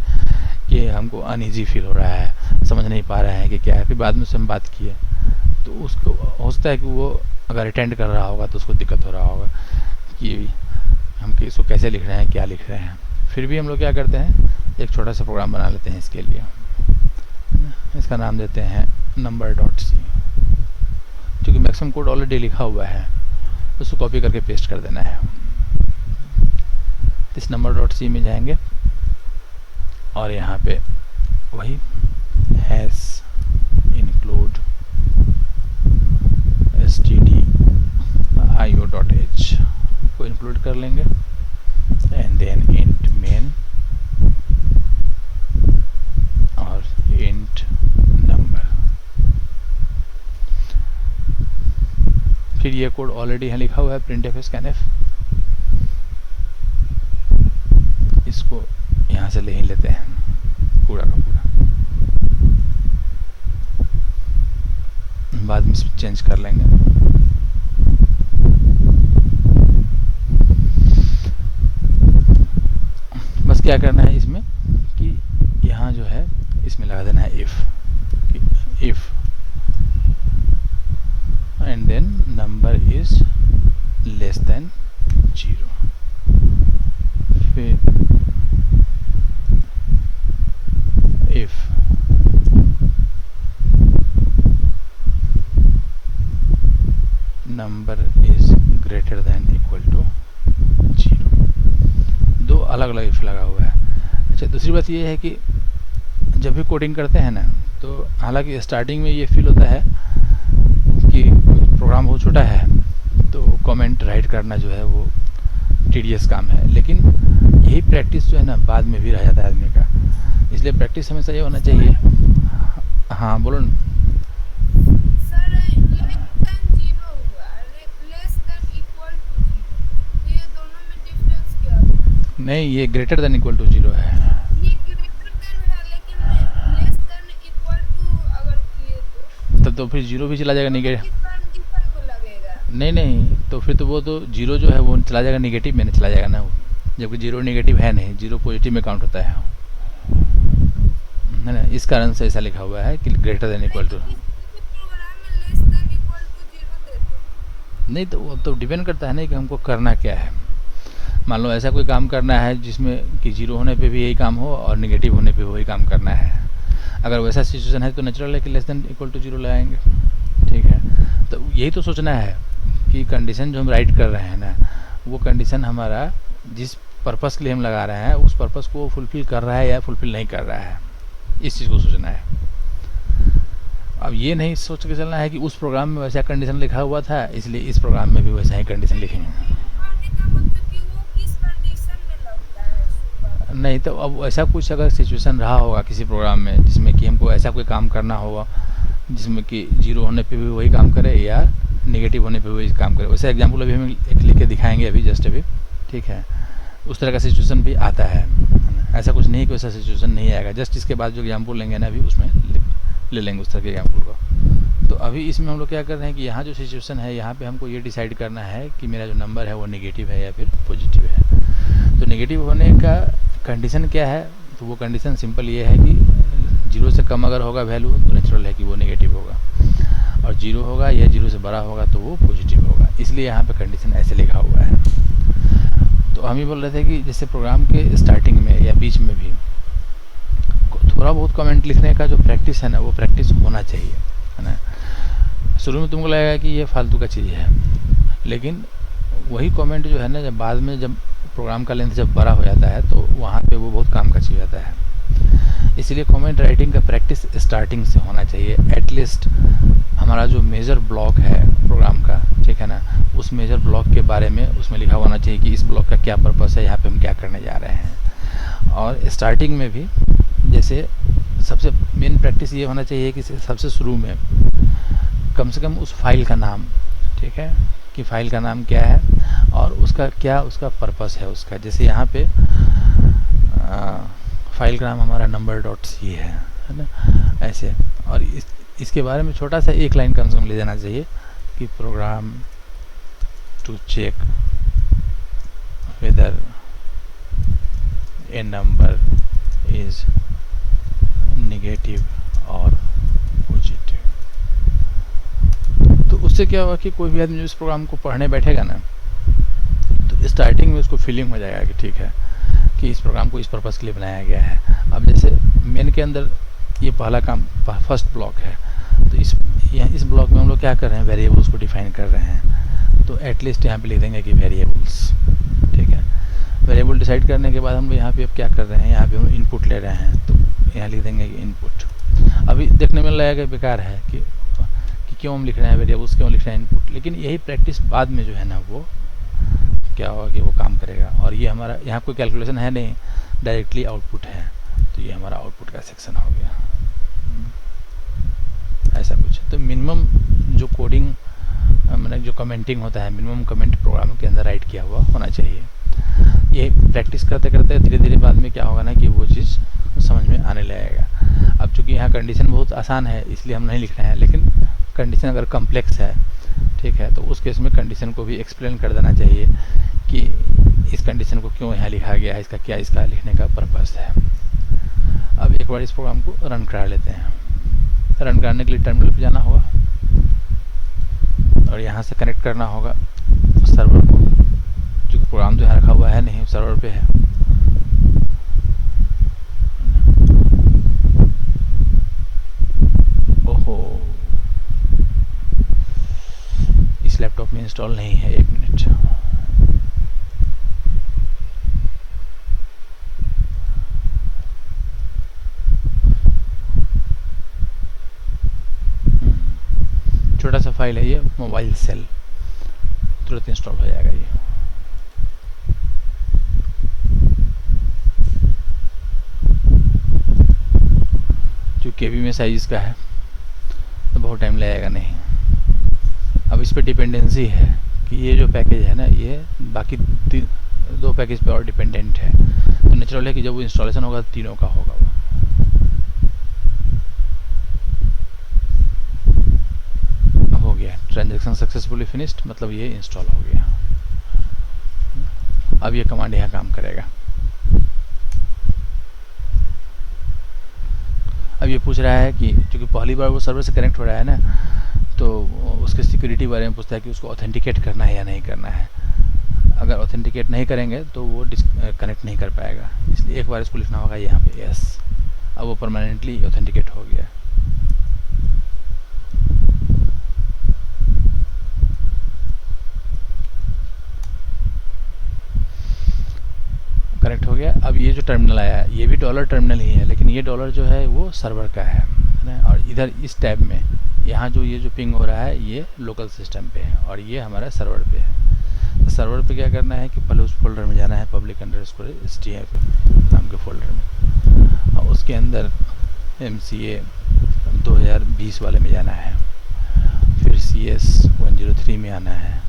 कि हमको अनईजी फील हो रहा है, समझ नहीं पा रहे हैं कि क्या है। फिर बाद में उससे हम बात किए तो उसको हो सकता है कि वो अगर अटेंड कर रहा होगा तो उसको दिक्कत हो रहा होगा कि हम इसको कैसे लिख रहे हैं, क्या लिख रहे हैं। फिर भी हम लोग क्या करते हैं, एक छोटा सा प्रोग्राम बना लेते हैं इसके लिए। इसका नाम देते हैं number.c, क्योंकि मैक्सिमम कोड ऑलरेडी लिखा हुआ है, उसको कॉपी करके पेस्ट कर देना है। इस number.c में जाएंगे और यहाँ पे वही हैश इंक्लूड stdio.h को इंक्लूड कर लेंगे, एंड देन इंट मेन और इंट नंबर। फिर ये कोड ऑलरेडी यहाँ लिखा हुआ है printf scanf, इसको यहाँ से ले ही लेते हैं पूरा का पूरा, बाद में चेंज कर लेंगे। बस क्या करना है इसमें कि यहाँ जो है इसमें लगा देना है if and then number is less than 0, फिर if number is greater than equal to 0। दो अलग अलग इफ लगा हुआ है। अच्छा, दूसरी बात ये है कि जब भी कोडिंग करते हैं ना, तो हालांकि स्टार्टिंग में ये फील होता है कि प्रोग्राम बहुत छोटा है तो कमेंट राइट करना जो है वो टीडियस काम है, लेकिन यही प्रैक्टिस जो है ना बाद में भी रह जाता है आदमी का। इसलिए प्रैक्टिस हमेशा ये होना चाहिए। हाँ बोलो न। नहीं, ये ग्रेटर देन इक्वल टू 0 है। ये ग्रेटर देन है लेकिन लेस देन इक्वल टू अगर किए तब तो फिर 0 भी चला जाएगा तो निगेटिव। किस कंडीशन में लगेगा? नहीं नहीं, तो फिर तो वो तो 0 जो है वो चला जाएगा निगेटिव में, चला जाएगा ना वो, जबकि 0 निगेटिव है नहीं, 0 पॉजिटिव में काउंट होता है ना। इस कारण से ऐसा लिखा हुआ है कि ग्रेटर देन इक्वल टू। किसी भी प्रोग्राम में लेस देन इक्वल टू 0 दे दो। नहीं तो वो तो डिपेंड करता है ना कि हमको करना क्या है। मान लो ऐसा कोई काम करना है जिसमें कि 0 होने पे भी यही काम हो और निगेटिव होने पे वही काम करना है। अगर वैसा सिचुएशन है तो नेचुरल है कि लेस देन इक्वल टू 0 लगाएंगे। ठीक है, तो यही तो सोचना है कि कंडीशन जो हम राइट कर रहे हैं ना, वो कंडीशन हमारा जिस पर्पस के लिए हम लगा रहे हैं उस पर्पस को फुलफिल कर रहा है या फुलफिल नहीं कर रहा है, इस चीज़ को सोचना है। अब ये नहीं सोच के चलना है कि उस प्रोग्राम में वैसा कंडीशन लिखा हुआ था इसलिए इस प्रोग्राम में भी वैसा ही कंडीशन लिखेंगे। कहने का मतलब कि वो किस कंडीशन में लगता है शुरुआत? नहीं तो अब ऐसा कुछ अगर सिचुएशन रहा होगा किसी प्रोग्राम में जिसमें कि हमको ऐसा कोई काम करना होगा जिसमें कि 0 होने पे भी वही काम करे या नेगेटिव होने पे वही काम करे, वैसे एग्जांपल अभी हम एक लिख के दिखाएंगे अभी जस्ट अभी। ठीक है, उस तरह का सिचुएशन भी आता है। ऐसा कुछ नहीं कि वैसा सिचुएशन नहीं आएगा, जस्ट इसके बाद जो एग्जांपल लेंगे ना अभी उसमें ले लेंगे उस तरह के एग्जांपल को। तो अभी इसमें हम लोग क्या कर रहे हैं कि यहाँ जो सिचुएशन है यहाँ पे हमको ये डिसाइड करना है कि मेरा जो नंबर है वो नेगेटिव है या फिर पॉजिटिव है। तो नेगेटिव होने का कंडीशन क्या है, तो वो कंडीशन सिंपल ये है कि 0 से कम अगर होगा वैल्यू तो नेचुरल है कि वो नेगेटिव होगा, और 0 होगा या 0 से बड़ा होगा तो वो पॉजिटिव होगा। इसलिए यहाँ पे कंडीशन ऐसे लिखा हुआ है। तो हम ये बोल रहे थे कि जैसे प्रोग्राम के स्टार्टिंग में या बीच में भी थोड़ा बहुत कमेंट लिखने का जो प्रैक्टिस है ना वो प्रैक्टिस होना चाहिए, है ना। शुरू में तुमको लगेगा कि ये फालतू का चीज़ है, लेकिन वही कमेंट जो है ना जब बाद में जब प्रोग्राम का लेंथ जब बड़ा हो जाता है तो वहाँ पे वो बहुत काम का चीज़ आता है। इसलिए कमेंट राइटिंग का प्रैक्टिस स्टार्टिंग से होना चाहिए। एटलीस्ट हमारा जो मेजर ब्लॉक है प्रोग्राम का, ठीक है ना, उस मेजर ब्लॉक के बारे में उसमें लिखा होना चाहिए कि इस ब्लॉक का क्या पर्पस है, यहाँ पे हम क्या करने जा रहे हैं। और स्टार्टिंग में भी जैसे सबसे मेन प्रैक्टिस ये होना चाहिए कि सबसे शुरू में कम से कम उस फाइल का नाम, ठीक है, कि फाइल का नाम क्या है और उसका क्या उसका पर्पस है उसका। जैसे यहाँ पे फाइल का नाम हमारा number.c है ना, ऐसे। और इसके बारे में छोटा सा एक लाइन कम से कम ले जाना चाहिए कि program to check whether a number is negative और पॉजिटिव। तो उससे क्या होगा कि कोई भी आदमी जो इस प्रोग्राम को पढ़ने बैठेगा ना तो स्टार्टिंग में उसको फीलिंग हो जाएगा कि ठीक है कि इस प्रोग्राम को इस पर्पस के लिए बनाया गया है। अब जैसे मेन के अंदर ये पहला काम फर्स्ट ब्लॉक है, तो इस ब्लॉक में हम लोग क्या कर रहे हैं, वेरिएबल्स को डिफाइन कर रहे हैं। तो एटलीस्ट यहाँ पे लिख देंगे कि वेरिएबल्स, ठीक है। वेरिएबल डिसाइड करने के बाद हम लोग यहाँ पे अब क्या कर रहे हैं, यहाँ पे हम इनपुट ले रहे हैं, तो यहाँ लिख देंगे कि इनपुट। अभी देखने में लगेगा बेकार है कि क्यों हम लिख रहे हैं वेरिएबल्स, क्यों लिख रहे हैं इनपुट, लेकिन यही प्रैक्टिस बाद में जो है ना वो क्या होगा कि वो काम करेगा। और ये हमारा यहाँ कोई कैलकुलेशन है नहीं, डायरेक्टली आउटपुट है, तो ये हमारा आउटपुट का सेक्शन हो गया। ऐसा कुछ। तो मिनिमम जो कोडिंग मतलब जो कमेंटिंग होता है, मिनिमम कमेंट प्रोग्राम के अंदर राइट किया हुआ होना चाहिए। ये प्रैक्टिस करते करते धीरे धीरे बाद में क्या होगा ना कि वो चीज़ समझ में आने लगेगा। अब चूँकि यहाँ कंडीशन बहुत आसान है इसलिए हम नहीं लिख रहे हैं, लेकिन कंडीशन अगर कम्प्लेक्स है, ठीक है, तो उस केस में कंडीशन को भी एक्सप्लेन कर देना चाहिए कि इस कंडीशन को क्यों यहाँ लिखा गया है, इसका क्या इसका लिखने का पर्पस है। अब एक बार इस प्रोग्राम को रन करा लेते हैं। रन कराने के लिए टर्मिनल पे जाना होगा और यहाँ से कनेक्ट करना होगा सर्वर को, क्योंकि प्रोग्राम तो यहाँ रखा हुआ है नहीं, सर्वर पे है। ओहो, इस लैपटॉप में इंस्टॉल नहीं है, 1 मिनट। छोटा सा फाइल है ये, मोबाइल सेल, तुरंत इंस्टॉल हो जाएगा ये। जो केबी में साइज का है तो बहुत टाइम लगेगा नहीं। अब इस पर डिपेंडेंसी है कि ये जो पैकेज है ना ये बाकी 2 पैकेज पे और डिपेंडेंट है, तो नेचुरल है कि जब वो इंस्टॉलेशन होगा तीनों का होगा वो। हो गया ट्रांजैक्शन सक्सेसफुली फिनिश्ड, मतलब ये इंस्टॉल हो गया। अब ये कमांड यहाँ काम करेगा। अब ये पूछ रहा है कि क्योंकि पहली बार वो सर्वर से कनेक्ट हो रहा है ना, तो उसके सिक्योरिटी बारे में पूछता है कि उसको ऑथेंटिकेट करना है या नहीं करना है। अगर ऑथेंटिकेट नहीं करेंगे तो वो कनेक्ट नहीं कर पाएगा, इसलिए एक बार इसको लिखना होगा यहाँ पे यस। अब वो परमानेंटली ऑथेंटिकेट हो गया। कनेक्ट हो गया। अब ये जो टर्मिनल आया है ये भी डॉलर टर्मिनल ही है, लेकिन ये डॉलर जो है वो सर्वर का है ना। और इधर इस टैब में यहाँ जो ये जो पिंग हो रहा है ये लोकल सिस्टम पे है और ये हमारा सर्वर पे है। तो सर्वर पे क्या करना है कि पहले उस फोल्डर में जाना है, public_stf नाम के फोल्डर में, और उसके अंदर MCA 2020 वाले में जाना है, फिर CS 103 में आना है,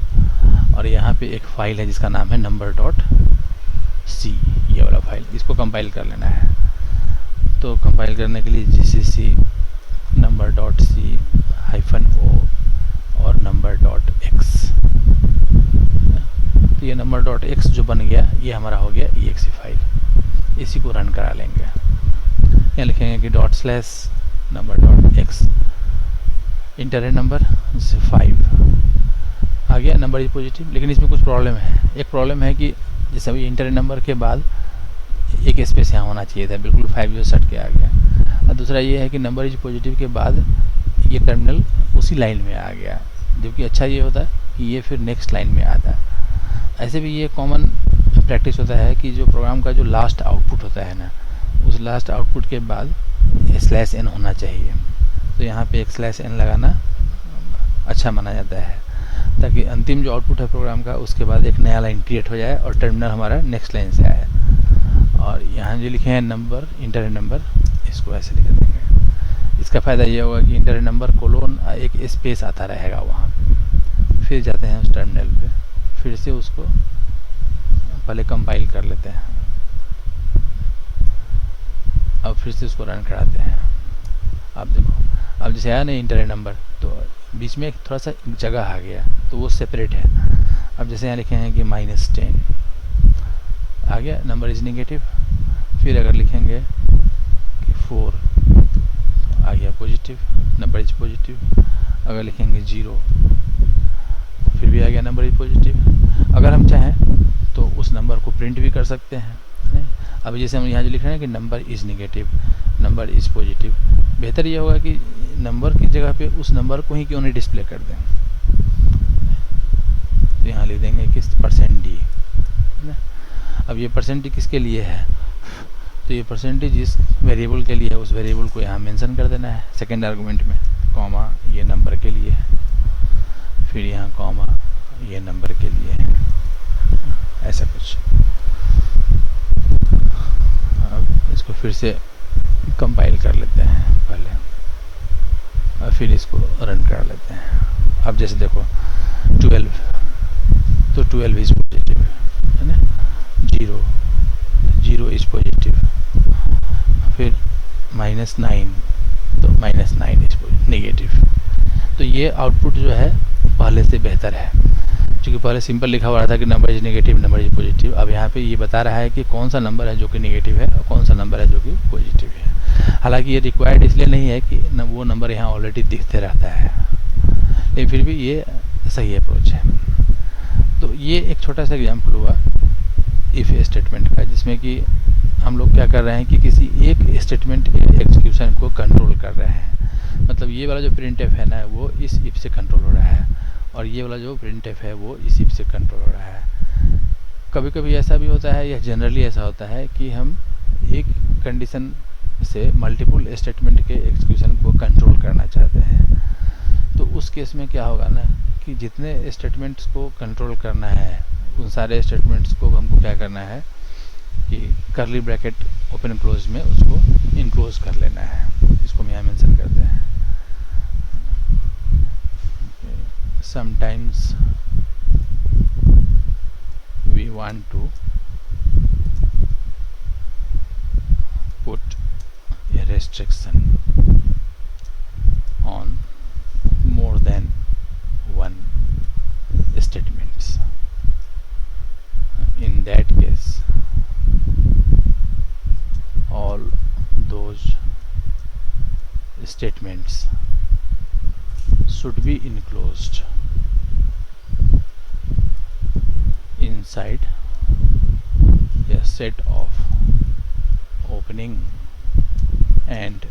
और यहाँ पे एक फाइल है जिसका नाम है number.c, ये वाला फाइल, इसको कंपाइल कर लेना है। तो कंपाइल करने के लिए gcc number.c -o और number.x, तो ये number.x जो बन गया ये हमारा हो गया exe फाइल। इसी को रन करा लेंगे। यहाँ लिखेंगे कि ./number.x इंटर नंबर 5 आ गया, नंबर इज पॉजिटिव। लेकिन इसमें कुछ प्रॉब्लम है। एक प्रॉब्लम है कि जैसे अभी इंटर नंबर के बाद एक स्पेस यहाँ होना चाहिए था, बिल्कुल 5 जो सट के आ गया। और दूसरा ये है कि नंबर इज पॉजिटिव के बाद ये टर्मिनल उसी लाइन में आ गया, जबकि अच्छा ये होता है कि ये फिर नेक्स्ट लाइन में आता। ऐसे भी ये कॉमन प्रैक्टिस होता है कि जो प्रोग्राम का जो लास्ट आउटपुट होता है ना, उस लास्ट आउटपुट के बाद /n होना चाहिए। तो यहाँ पे एक /n लगाना अच्छा माना जाता है, ताकि अंतिम जो आउटपुट है प्रोग्राम का उसके बाद एक नया लाइन क्रिएट हो जाए और टर्मिनल हमारा नेक्स्ट लाइन से आए। और यहाँ जो लिखे हैं नंबर, इंटर नंबर, इसको ऐसे लिख देंगे। इसका फ़ायदा ये होगा कि इंटर नंबर कोलोन एक स्पेस आता रहेगा वहाँ पे। फिर जाते हैं उस टर्मिनल पे, फिर से उसको पहले कंपाइल कर लेते हैं, अब फिर से उसको रन कराते हैं। अब देखो, अब जैसे आया ना इंटर नंबर, तो बीच में एक थोड़ा सा जगह आ गया, तो वो सेपरेट है। अब जैसे यहाँ लिखे हैं कि -10 आ गया, नंबर इज नेगेटिव। फिर अगर लिखेंगे कि 4 आ गया पॉजिटिव, नंबर इज पॉजिटिव। अगर लिखेंगे 0 फिर भी आ गया, नंबर इज पॉजिटिव। अगर हम चाहें तो उस नंबर को प्रिंट भी कर सकते हैं। अब जैसे हम यहाँ जो लिख रहे हैं कि number is negative, number is positive, बेहतर ये होगा कि नंबर की जगह पे उस नंबर को ही क्यों नहीं डिस्प्ले कर दें। तो यहाँ लिख देंगे कि %d। अब ये %d किसके लिए है, तो ये % जिस वेरिएबल के लिए है उस वेरिएबल को यहाँ मेंशन कर देना है सेकेंड आर्गुमेंट में, कॉमा ये नंबर के लिए है, फिर यहाँ कॉमा ये नंबर के लिए है, ऐसा कुछ। अब इसको फिर से कंपाइल कर लेते हैं पहले, और फिर इसको रन कर लेते हैं। अब जैसे देखो 12, तो 12 इज पॉजिटिव है ना, 0 इज पॉजिटिव, फिर -9, तो -9 इज नेगेटिव। तो ये आउटपुट जो है पहले से बेहतर है, क्योंकि पहले सिंपल लिखा हुआ था कि number is negative, number is positive. अब यहाँ पे ये बता रहा है कि कौन सा नंबर है जो कि नेगेटिव है और कौन सा नंबर है जो कि पॉजिटिव है। हालांकि ये रिक्वायर्ड इसलिए नहीं है कि वो नंबर यहाँ ऑलरेडी दिखते रहता है, लेकिन फिर भी ये सही अप्रोच है। तो ये एक छोटा सा एग्जाम्पल हुआ इफ स्टेटमेंट का, जिसमें कि हम लोग क्या कर रहे हैं कि किसी एक स्टेटमेंट के एग्जीक्यूशन को कंट्रोल कर रहे हैं। मतलब ये वाला जो printf है ना, वो इस if से कंट्रोल हो रहा है, और ये वाला जो printf है वो इस if से कंट्रोल हो रहा है। कभी कभी ऐसा भी होता है, या जनरली ऐसा होता है कि हम एक कंडीशन से मल्टीपल स्टेटमेंट के एग्जीक्यूशन को कंट्रोल करना चाहते हैं। तो उस केस में क्या होगा ना कि जितने स्टेटमेंट्स को कंट्रोल करना है उन सारे स्टेटमेंट्स को हमको क्या करना है कि कर्ली ब्रैकेट ओपन क्लोज में उसको इनक्लोज कर लेना है। इसको हम यहाँ मेंशन करते हैं। Sometimes we want to restriction on more than one statements. In that case, all those statements should be enclosed inside a set of opening and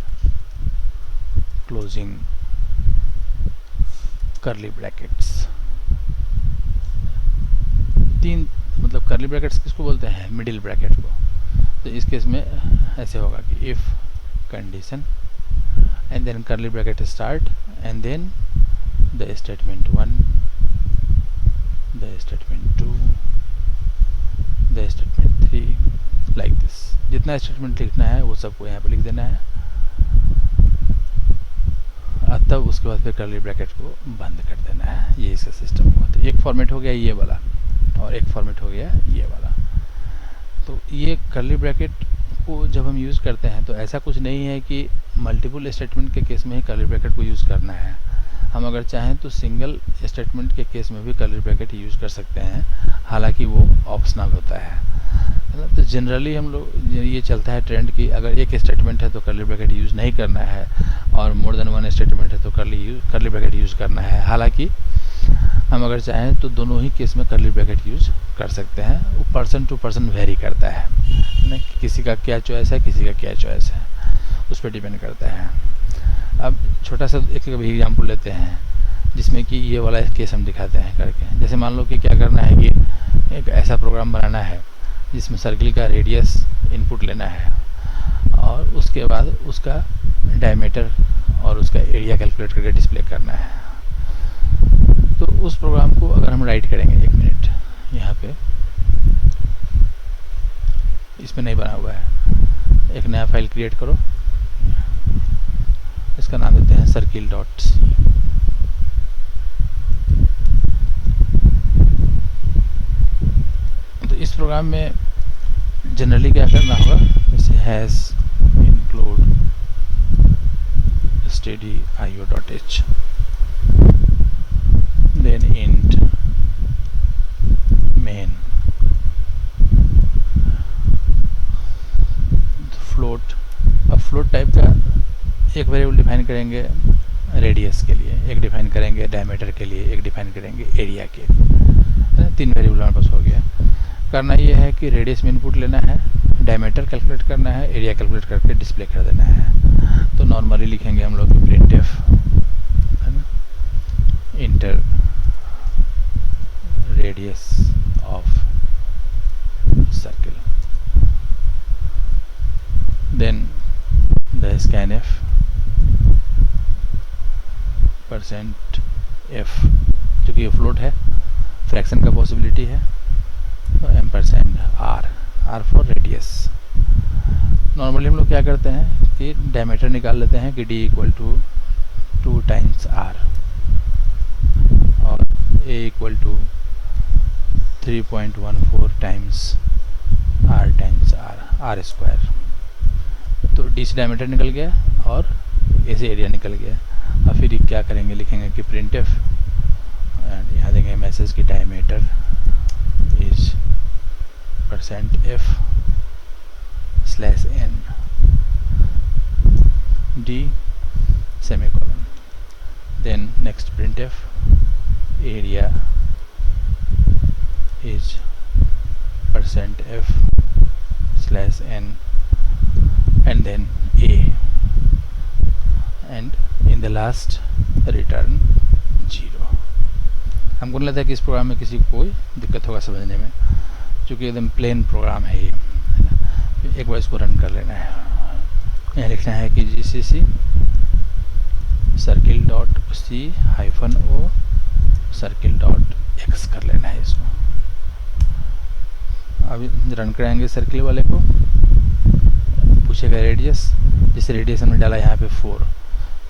closing curly brackets. तीन मतलब curly brackets किसको बोलते हैं? मिडिल ब्रैकेट को. तो इस केस में ऐसे होगा कि if condition and then curly bracket start and then the statement 1, the statement 2, the statement 3, like this. जितना स्टेटमेंट लिखना है वो सबको यहाँ पे लिख देना है. तब उसके बाद फिर कर्ली ब्रैकेट को बंद कर देना है. ये इसका सिस्टम हुआ. तो एक फॉर्मेट हो गया ये वाला और एक फॉर्मेट हो गया ये वाला. तो ये कर्ली ब्रैकेट को जब हम यूज़ करते हैं तो ऐसा कुछ नहीं है कि मल्टीपल स्टेटमेंट के केस में ही कर्ली ब्रैकेट को यूज़ करना है. हम अगर चाहें तो सिंगल स्टेटमेंट के केस में भी कर्ली ब्रैकेट यूज़ कर सकते हैं, हालांकि वो ऑप्शनल होता है. तो जनरली हम लोग ये चलता है ट्रेंड कि अगर एक स्टेटमेंट है तो कर्ली ब्रैकेट यूज़ नहीं करना है और मोर देन वन स्टेटमेंट है तो कर्ली ब्रैकेट यूज़ करना है. हालांकि हम अगर चाहें तो दोनों ही केस में कर्ली ब्रैकेट यूज़ कर सकते हैं. वो पर्सन टू पर्सन वेरी करता है ना, किसी का क्या चॉइस है, किसी का क्या चॉइस है, उस पर डिपेंड करता है. अब छोटा सा एक एग्जाम्पल लेते हैं जिसमें कि ये वाला केस हम दिखाते हैं करके. जैसे मान लो कि क्या करना है कि एक ऐसा प्रोग्राम बनाना है जिसमें सर्किल का रेडियस इनपुट लेना है और उसके बाद उसका डायमीटर और उसका एरिया कैलकुलेट करके डिस्प्ले करना है. तो उस प्रोग्राम को अगर हम राइट करेंगे, 1 मिनट यहाँ पे इसमें नहीं बना हुआ है, एक नया फाइल क्रिएट करो, इसका नाम देते हैं circle.c. तो इस प्रोग्राम में जनरली क्या करना होगा, जैसे hash include stdio.h then int main float. अब फ्लोट टाइप का एक वेरिएबल डिफाइन करेंगे रेडियस के लिए, एक डिफाइन करेंगे डायमीटर के लिए, एक डिफाइन करेंगे एरिया के लिए. 3 वेरिएबल हमारे पास हो गया. करना ये है कि रेडियस में इनपुट लेना है, डायमीटर कैलकुलेट करना है, एरिया कैलकुलेट करके डिस्प्ले कर देना है. तो नॉर्मली लिखेंगे हम लोग printf है ना, enter radius of circle, then the scanf %f, क्योंकि ये फ्लोट है, फ्रैक्शन का पॉसिबिलिटी है, तो %r फॉर रेडियस. नॉर्मली हम लोग क्या करते हैं कि डायमीटर निकाल लेते हैं कि d = 2 times r और a = 3.14 times r times r square. तो d से डायमीटर निकल गया और a से एरिया निकल गया. और फिर क्या करेंगे, लिखेंगे कि printf एंड यहाँ देंगे मैसेज की diameter is %f/n d semicolon, then next printf area is %f/n and then a, and in the last return 0. हमको नहीं लगता है कि इस प्रोग्राम में किसी को कोई दिक्कत होगा समझने में, क्योंकि एकदम प्लेन प्रोग्राम है ये. एक बार इसको रन कर लेना है. यहाँ लिखना है कि gcc circle.c-o circle.x कर लेना है इसको. अभी रन कराएंगे सर्किल वाले को, पूछेगा रेडियस, जिस रेडियस हमने डाला यहाँ पे 4,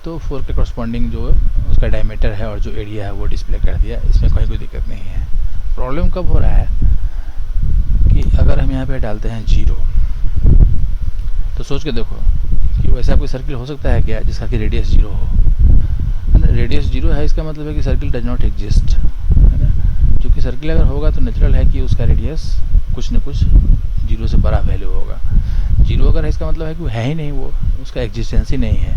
तो 4 के कॉरस्पॉन्डिंग जो उसका डायमीटर है और जो एरिया है वो डिस्प्ले कर दिया. इसमें कोई दिक्कत नहीं है. प्रॉब्लम कब हो रहा है कि अगर हम यहाँ पे डालते हैं 0, तो सोच के देखो कि वैसा कोई सर्किल हो सकता है क्या जिसका कि रेडियस 0 हो? रेडियस 0 है, इसका मतलब है कि सर्किल डज नॉट एग्जिस्ट, है ना। क्योंकि सर्किल अगर होगा तो नेचुरल है कि उसका रेडियस कुछ न कुछ 0 से बड़ा वैल्यू होगा। 0 अगर है इसका मतलब है कि वो है ही नहीं, वो उसका एग्जिस्टेंस ही नहीं है।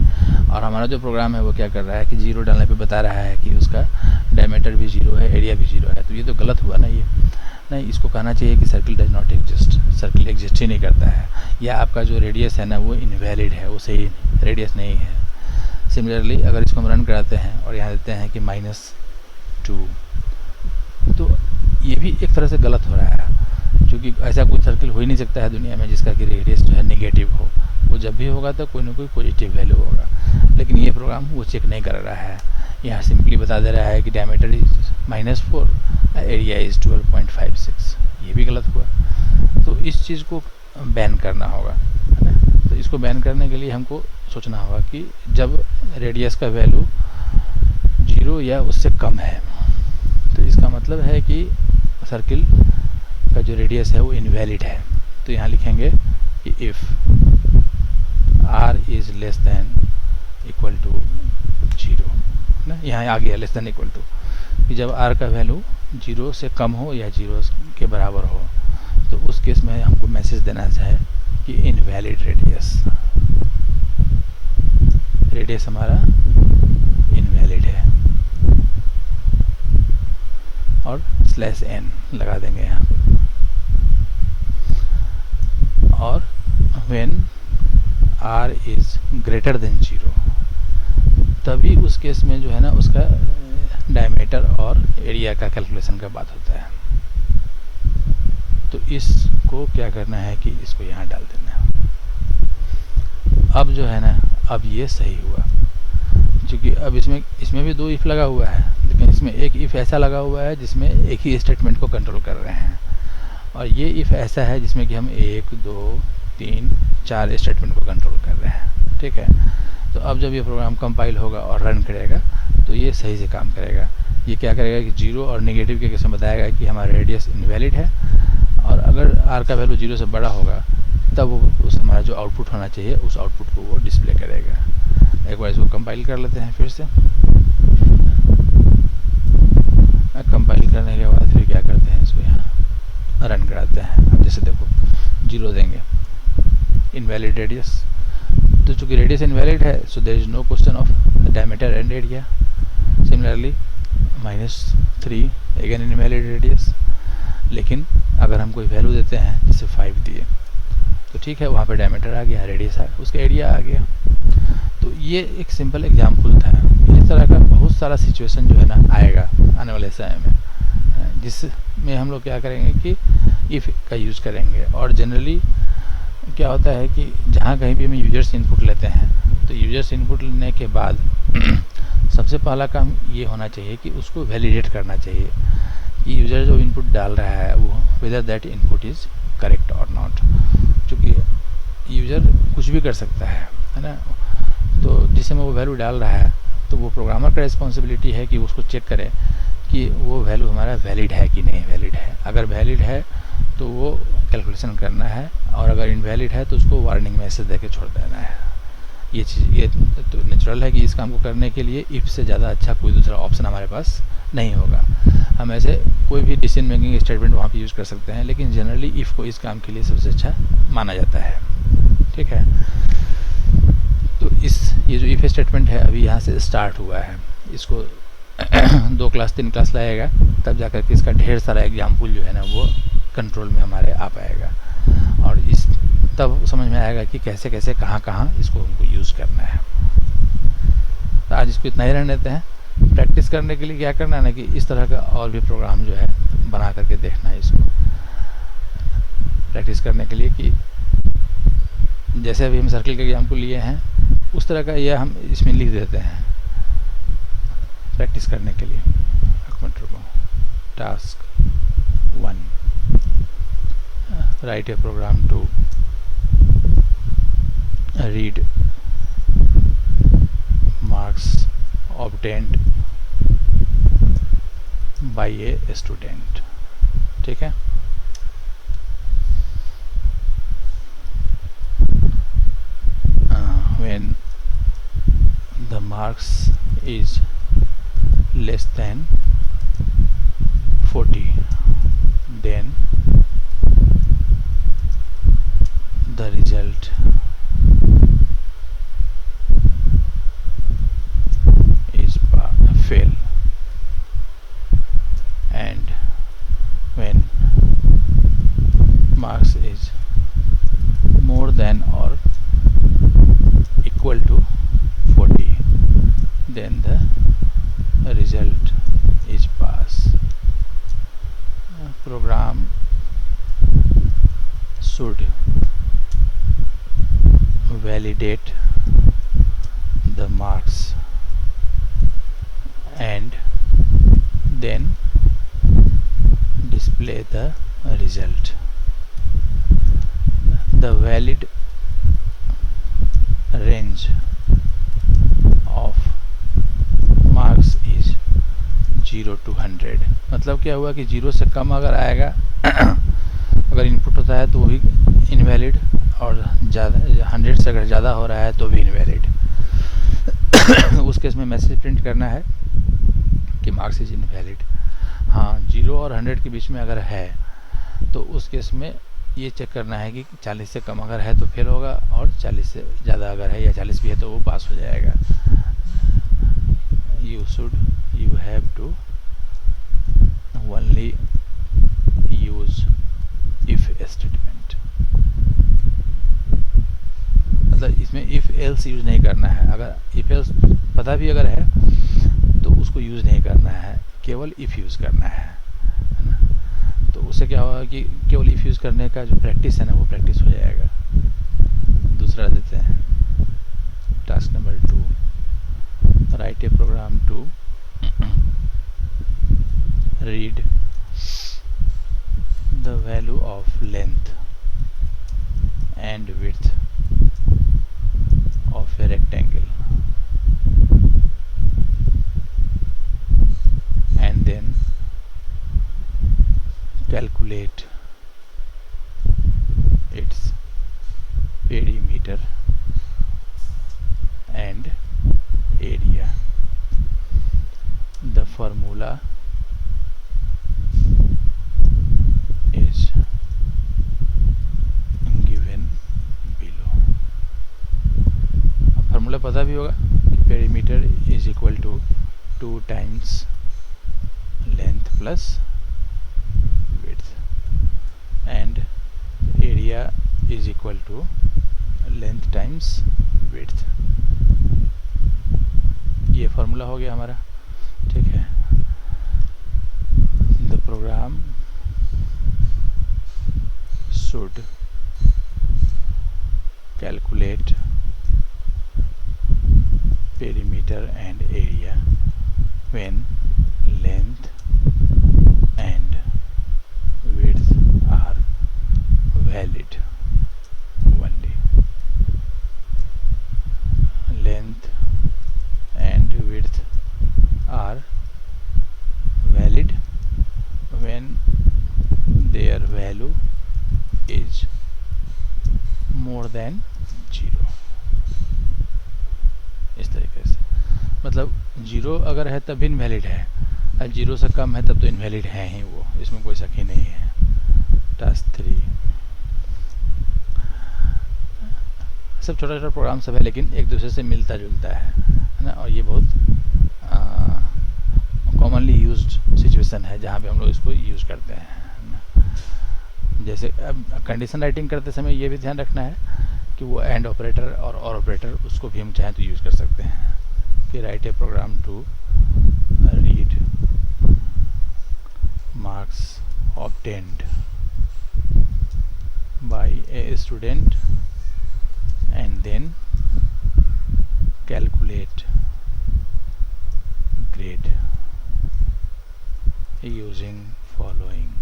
और हमारा जो प्रोग्राम है वो क्या कर रहा है कि 0 डालने पे बता रहा है कि उसका डायमीटर भी 0 है, एरिया भी 0 है। तो ये तो गलत हुआ ना। ये नहीं, इसको कहना चाहिए कि circle does not exist, circle exist ही नहीं करता है, या आपका जो रेडियस है ना वो इनवैलिड है, वो सही रेडियस नहीं है। सिमिलरली अगर इसको हम रन कराते हैं और यहाँ देते हैं कि -2, तो ये भी एक तरह से गलत हो रहा है, क्योंकि ऐसा कोई सर्किल हो ही नहीं सकता है दुनिया में जिसका कि रेडियस जो है नेगेटिव हो। वो जब भी होगा तो कोई ना कोई पॉजिटिव वैल्यू होगा, लेकिन ये प्रोग्राम वो चेक नहीं कर रहा है। यहाँ सिंपली बता दे रहा है कि डायमीटर इज -4, एरिया इज 12.56। ये भी गलत हुआ। तो इस चीज़ को बैन करना होगा, है ना। तो इसको बैन करने के लिए हमको सोचना होगा कि जब रेडियस का वैल्यू 0 या उससे कम है तो इसका मतलब है कि सर्किल का जो रेडियस है वो इनवैलिड है। तो यहाँ लिखेंगे कि if r is less than equal to 0, ना। यहाँ आ गया लेस दैन इक्वल टू, कि जब r का वैल्यू 0 से कम हो या 0 के बराबर हो तो उस केस में हमको मैसेज देना है कि इनवैलिड रेडियस हमारा इनवैलिड है, और /n लगा देंगे यहाँ पे। और when r is greater than 0, तभी उस केस में जो है ना उसका डायमीटर और एरिया का कैलकुलेशन का बात होता है। तो इसको क्या करना है कि इसको यहाँ डाल देना है। अब जो है ना, अब ये सही हुआ, क्योंकि अब इसमें भी 2 इफ़ लगा हुआ है, लेकिन इसमें एक इफ़ ऐसा लगा हुआ है जिसमें एक ही स्टेटमेंट को कंट्रोल कर रहे हैं, और ये इफ़ ऐसा है जिसमें कि हम 1 2 3 4 स्टेटमेंट को कंट्रोल कर रहे हैं, ठीक है। तो अब जब ये प्रोग्राम कंपाइल होगा और रन करेगा तो ये सही से काम करेगा। ये क्या करेगा कि 0 और नेगेटिव के केस में बताएगा कि हमारा रेडियस इनवैलिड है, और अगर r का वैल्यू 0 से बड़ा होगा तब वो उस हमारा जो आउटपुट होना चाहिए उस आउटपुट को वो डिस्प्ले करेगा। एक बार इसको कंपाइल कर लेते हैं फिर से। कंपाइल करने के बाद फिर क्या करते हैं, इसको यहाँ रन कराते हैं। अब जैसे देखो 0 देंगे, इनवैलिड रेडियस। तो चूँकि रेडियस इनवैलिड है so there is no question of diameter and area. Similarly -3 again invalid radius. लेकिन अगर हम कोई वैल्यू देते हैं जैसे 5 दिए तो ठीक है, वहाँ पे डायमीटर आ गया, रेडियस आ गया, उसका एरिया आ गया। तो ये एक सिंपल एग्जाम्पल था। इस तरह का बहुत सारा सिचुएशन जो है ना आएगा आने वाले समय में, जिसमें हम लोग क्या करेंगे कि इफ़ का यूज़ करेंगे। और जनरली क्या होता है कि जहाँ कहीं भी हम यूजर्स इनपुट लेते हैं तो यूजर्स इनपुट लेने के बाद सबसे पहला काम ये होना चाहिए कि उसको वैलिडेट करना चाहिए कि यूज़र जो इनपुट डाल रहा है वो whether that input is correct और नॉट। क्योंकि यूज़र कुछ भी कर सकता है ना। तो जिसमें वो वैल्यू डाल रहा है तो वो प्रोग्रामर का रिस्पॉन्सिबिलिटी है कि उसको चेक करे कि वो वैल्यू हमारा वैलिड है कि नहीं वैलिड है। अगर वैलिड है तो वो कैलकुलेशन करना है, और अगर इनवैलिड है तो उसको वार्निंग मैसेज देके छोड़ देना है। ये चीज़ ये तो नेचुरल है कि इस काम को करने के लिए इफ़ से ज़्यादा अच्छा कोई दूसरा ऑप्शन हमारे पास नहीं होगा। हम ऐसे कोई भी डिसीजन मेकिंग स्टेटमेंट वहाँ पे यूज़ कर सकते हैं, लेकिन जनरली इफ़ को इस काम के लिए सबसे अच्छा माना जाता है, ठीक है। तो ये जो इफ़ स्टेटमेंट है अभी यहाँ से स्टार्ट हुआ है, इसको 2 क्लास 3 क्लास लगेगा तब जाकर के इसका ढेर सारा एग्जाम्पल जो है ना वो कंट्रोल में हमारे आ पाएगा, और इस तब समझ में आएगा कि कैसे कैसे कहाँ इसको हमको यूज़ करना है। तो आज इसको इतना ही रहने देते हैं। प्रैक्टिस करने के लिए क्या करना है ना कि इस तरह का और भी प्रोग्राम जो है बना करके देखना है। इसको प्रैक्टिस करने के लिए कि जैसे अभी हम सर्किल के एग्जाम्पल लिए हैं उस तरह का यह हम इसमें लिख देते हैं प्रैक्टिस करने के लिए। Task 1, write a program to read marks obtained by a student, ठीक है। when the marks is less than 40, then the result is fail, and when marks is more than or equal to 40, then the result is pass. Program should validate the marks and then display the result. The valid range of marks is 0 to 100. मतलब क्या हुआ कि 0 से कम अगर आएगा अगर इनपुट होता है तो वो भी इनवैलिड, और ज़्यादा 100 से अगर ज़्यादा हो रहा है तो भी इनवैलिड। उस केस में मैसेज प्रिंट करना है कि मार्क्स इज इनवैलिड। हाँ, 0 और 100 के बीच में अगर है तो उस केस में ये चेक करना है कि 40 से कम अगर है तो फेल होगा, और 40 से ज़्यादा अगर है या 40 भी है तो वो पास हो जाएगा। you have to only use if statement, मतलब इसमें if else यूज नहीं करना है। अगर if else पता भी अगर है तो उसको यूज नहीं करना है, केवल if यूज करना है ना। तो उससे क्या होगा कि केवल if यूज करने का जो प्रैक्टिस है ना वो प्रैक्टिस हो जाएगा। दूसरा देते हैं, task number 2, write a program to read the value of length and width of a rectangle and then calculate its perimeter and area. The formula is given below. अब फार्मूला पता भी होगा कि perimeter is equal to 2 times length plus width and area is equal to length times width. ये फार्मूला हो गया हमारा, ठीक है। The program should calculate perimeter and area when length and width are valid only. Length and width are valid when their value is more than 0। इस तरीके से, मतलब 0 अगर है तब भी इनवैलिड है, और 0 से कम है तब तो इनवैलिड है ही वो, इसमें कोई शक ही नहीं है। टास्क 3, सब छोटा छोटा प्रोग्राम सब है लेकिन एक दूसरे से मिलता जुलता है ना, और ये बहुत कॉमनली यूज्ड सिचुएशन है जहाँ पे हम लोग इसको यूज़ करते हैं। जैसे अब कंडीशन राइटिंग करते समय ये भी ध्यान रखना है कि वो एंड ऑपरेटर और ऑपरेटर उसको भी हम चाहें तो यूज़ कर सकते हैं। फिर write a program to read marks obtained by a student and then calculate grade using following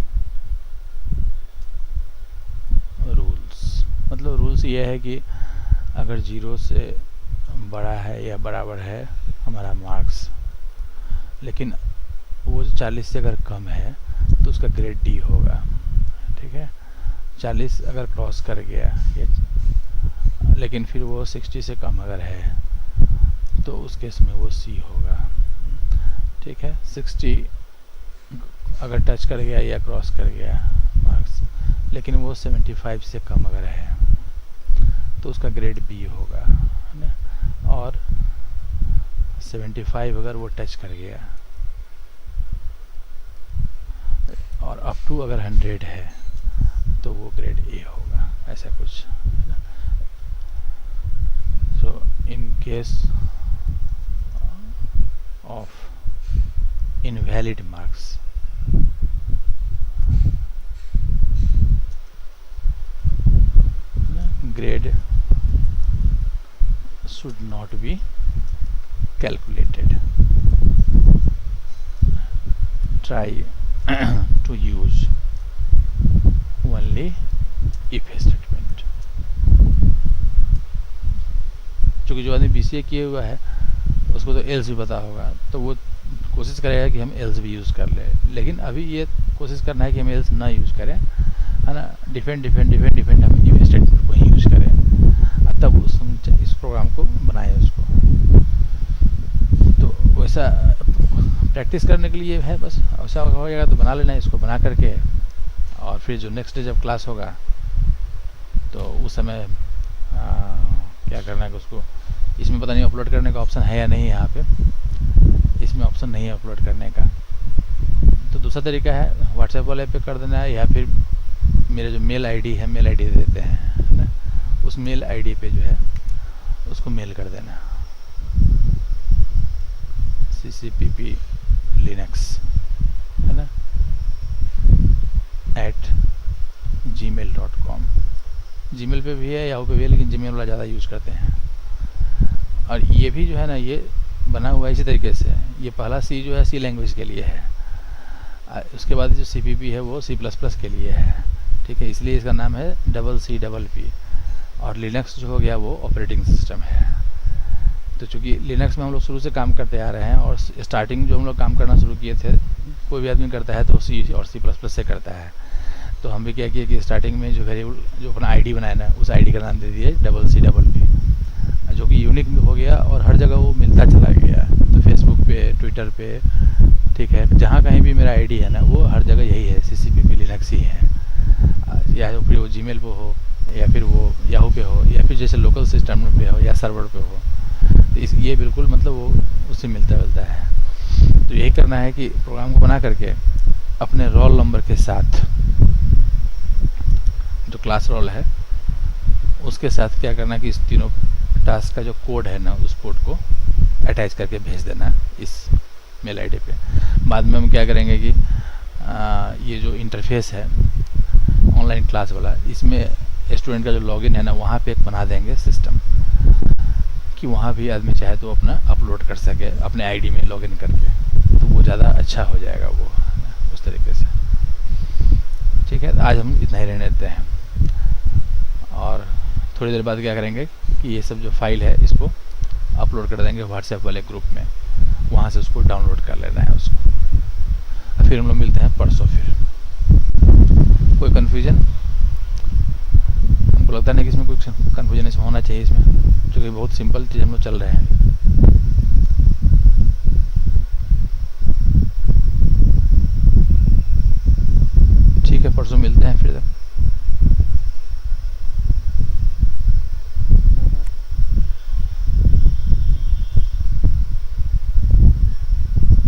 rules. मतलब रूल्स ये है कि अगर 0 से बड़ा है या बराबर है हमारा मार्क्स, लेकिन वो 40 से अगर कम है तो उसका ग्रेड डी होगा, ठीक है। 40 अगर क्रॉस कर गया या लेकिन फिर वो 60 से कम अगर है तो उस केस में वो सी होगा। ठीक है, 60 अगर टच कर गया या क्रॉस कर गया मार्क्स, लेकिन वो 75 से कम अगर है तो उसका ग्रेड बी होगा, है ना। और 75 अगर वो टच कर गया और अप टू अगर 100 है तो वो ग्रेड ए होगा, ऐसा कुछ, है ना। So in case of invalid marks, grade should not be calculated. Try to use only if statement. क्योंकि जो आदमी BCA किए हुआ है उसको तो एल्स भी पता होगा, तो वो कोशिश करेगा कि हम एल्स भी यूज़ कर ले, लेकिन अभी ये कोशिश करना है कि हम एल्स ना यूज़ करें, है ना। डिफेंड हम इफ स्टेटमेंट को ही यूज़ करें, तब इस प्रोग्राम को बनाए उसको। तो वैसा प्रैक्टिस करने के लिए है, बस ऐसा हो जाएगा तो बना लेना है इसको, बना करके और फिर जो नेक्स्ट डे जब क्लास होगा तो उस समय क्या करना है कि उसको, इसमें पता नहीं अपलोड करने का ऑप्शन है या नहीं, यहाँ पे इसमें ऑप्शन नहीं है अपलोड करने का। तो दूसरा तरीका है व्हाट्सएप वाले पे कर देना है, या फिर मेरे जो मेल आईडी है, मेल आईडी दे देते हैं, है ना, उस मेल आईडी पे जो है उसको मेल कर देना, CCPP Linux, है ना, @gmail.com। जीमेल पे भी है, याहू पे भी है, लेकिन जीमेल वाला ज़्यादा यूज़ करते हैं। और ये भी जो है ना, ये बना हुआ है इसी तरीके से। ये पहला सी जो है सी लैंग्वेज के लिए है, उसके बाद जो CPP है वो C++ के लिए है। ठीक है, इसलिए इसका नाम है CCPP। और लिनक्स जो हो गया वो ऑपरेटिंग सिस्टम है। तो चूँकि लिनक्स में हम लोग शुरू से काम करते आ रहे हैं, और स्टार्टिंग जो हम लोग काम करना शुरू किए थे, कोई भी आदमी करता है तो C और C++ से करता है। तो हम भी क्या किए कि स्टार्टिंग में जो वेरिएबल जो अपना आईडी बनाया ना, उस आईडी का नाम दे दिए CCPP, जो कि यूनिक हो गया और हर जगह वो मिलता चला गया। तो फेसबुक पे, ट्विटर पे, ठीक है, जहाँ कहीं भी मेरा आईडी है ना, वो हर जगह यही है, CCPP लिनक्स ही है। या फिर वो जीमेल पे हो, या फिर वो याहू पे हो, या फिर जैसे लोकल सिस्टम पे हो या सर्वर पे हो, तो ये बिल्कुल मतलब वो उससे मिलता जुलता है। तो यही करना है कि प्रोग्राम को बना करके अपने रोल नंबर के साथ, जो क्लास रोल है उसके साथ क्या करना है कि इस तीनों टास्क का जो कोड है ना, उस कोड को अटैच करके भेज देना इस मेल आईडी पे। बाद में हम क्या करेंगे कि ये जो इंटरफेस है ऑनलाइन क्लास वाला, इसमें स्टूडेंट का जो लॉगिन है ना, वहाँ पे एक बना देंगे सिस्टम कि वहाँ भी आदमी चाहे तो अपना अपलोड कर सके अपने आईडी में लॉगिन करके, तो वो ज़्यादा अच्छा हो जाएगा वो, उस तरीके से। ठीक है, आज हम इतना ही रहने देते हैं, और थोड़ी देर बाद क्या करेंगे कि ये सब जो फाइल है इसको अपलोड कर देंगे व्हाट्सएप वाले ग्रुप में, वहाँ से उसको डाउनलोड कर लेना है उसको। फिर हम लोग मिलते हैं परसों। फिर कोई कन्फ्यूजन? हमको लगता नहीं कि इसमें कुछ कन्फ्यूजन इसमें होना चाहिए इसमें, क्योंकि बहुत सिंपल चीज़ हम लोग चल रहे हैं।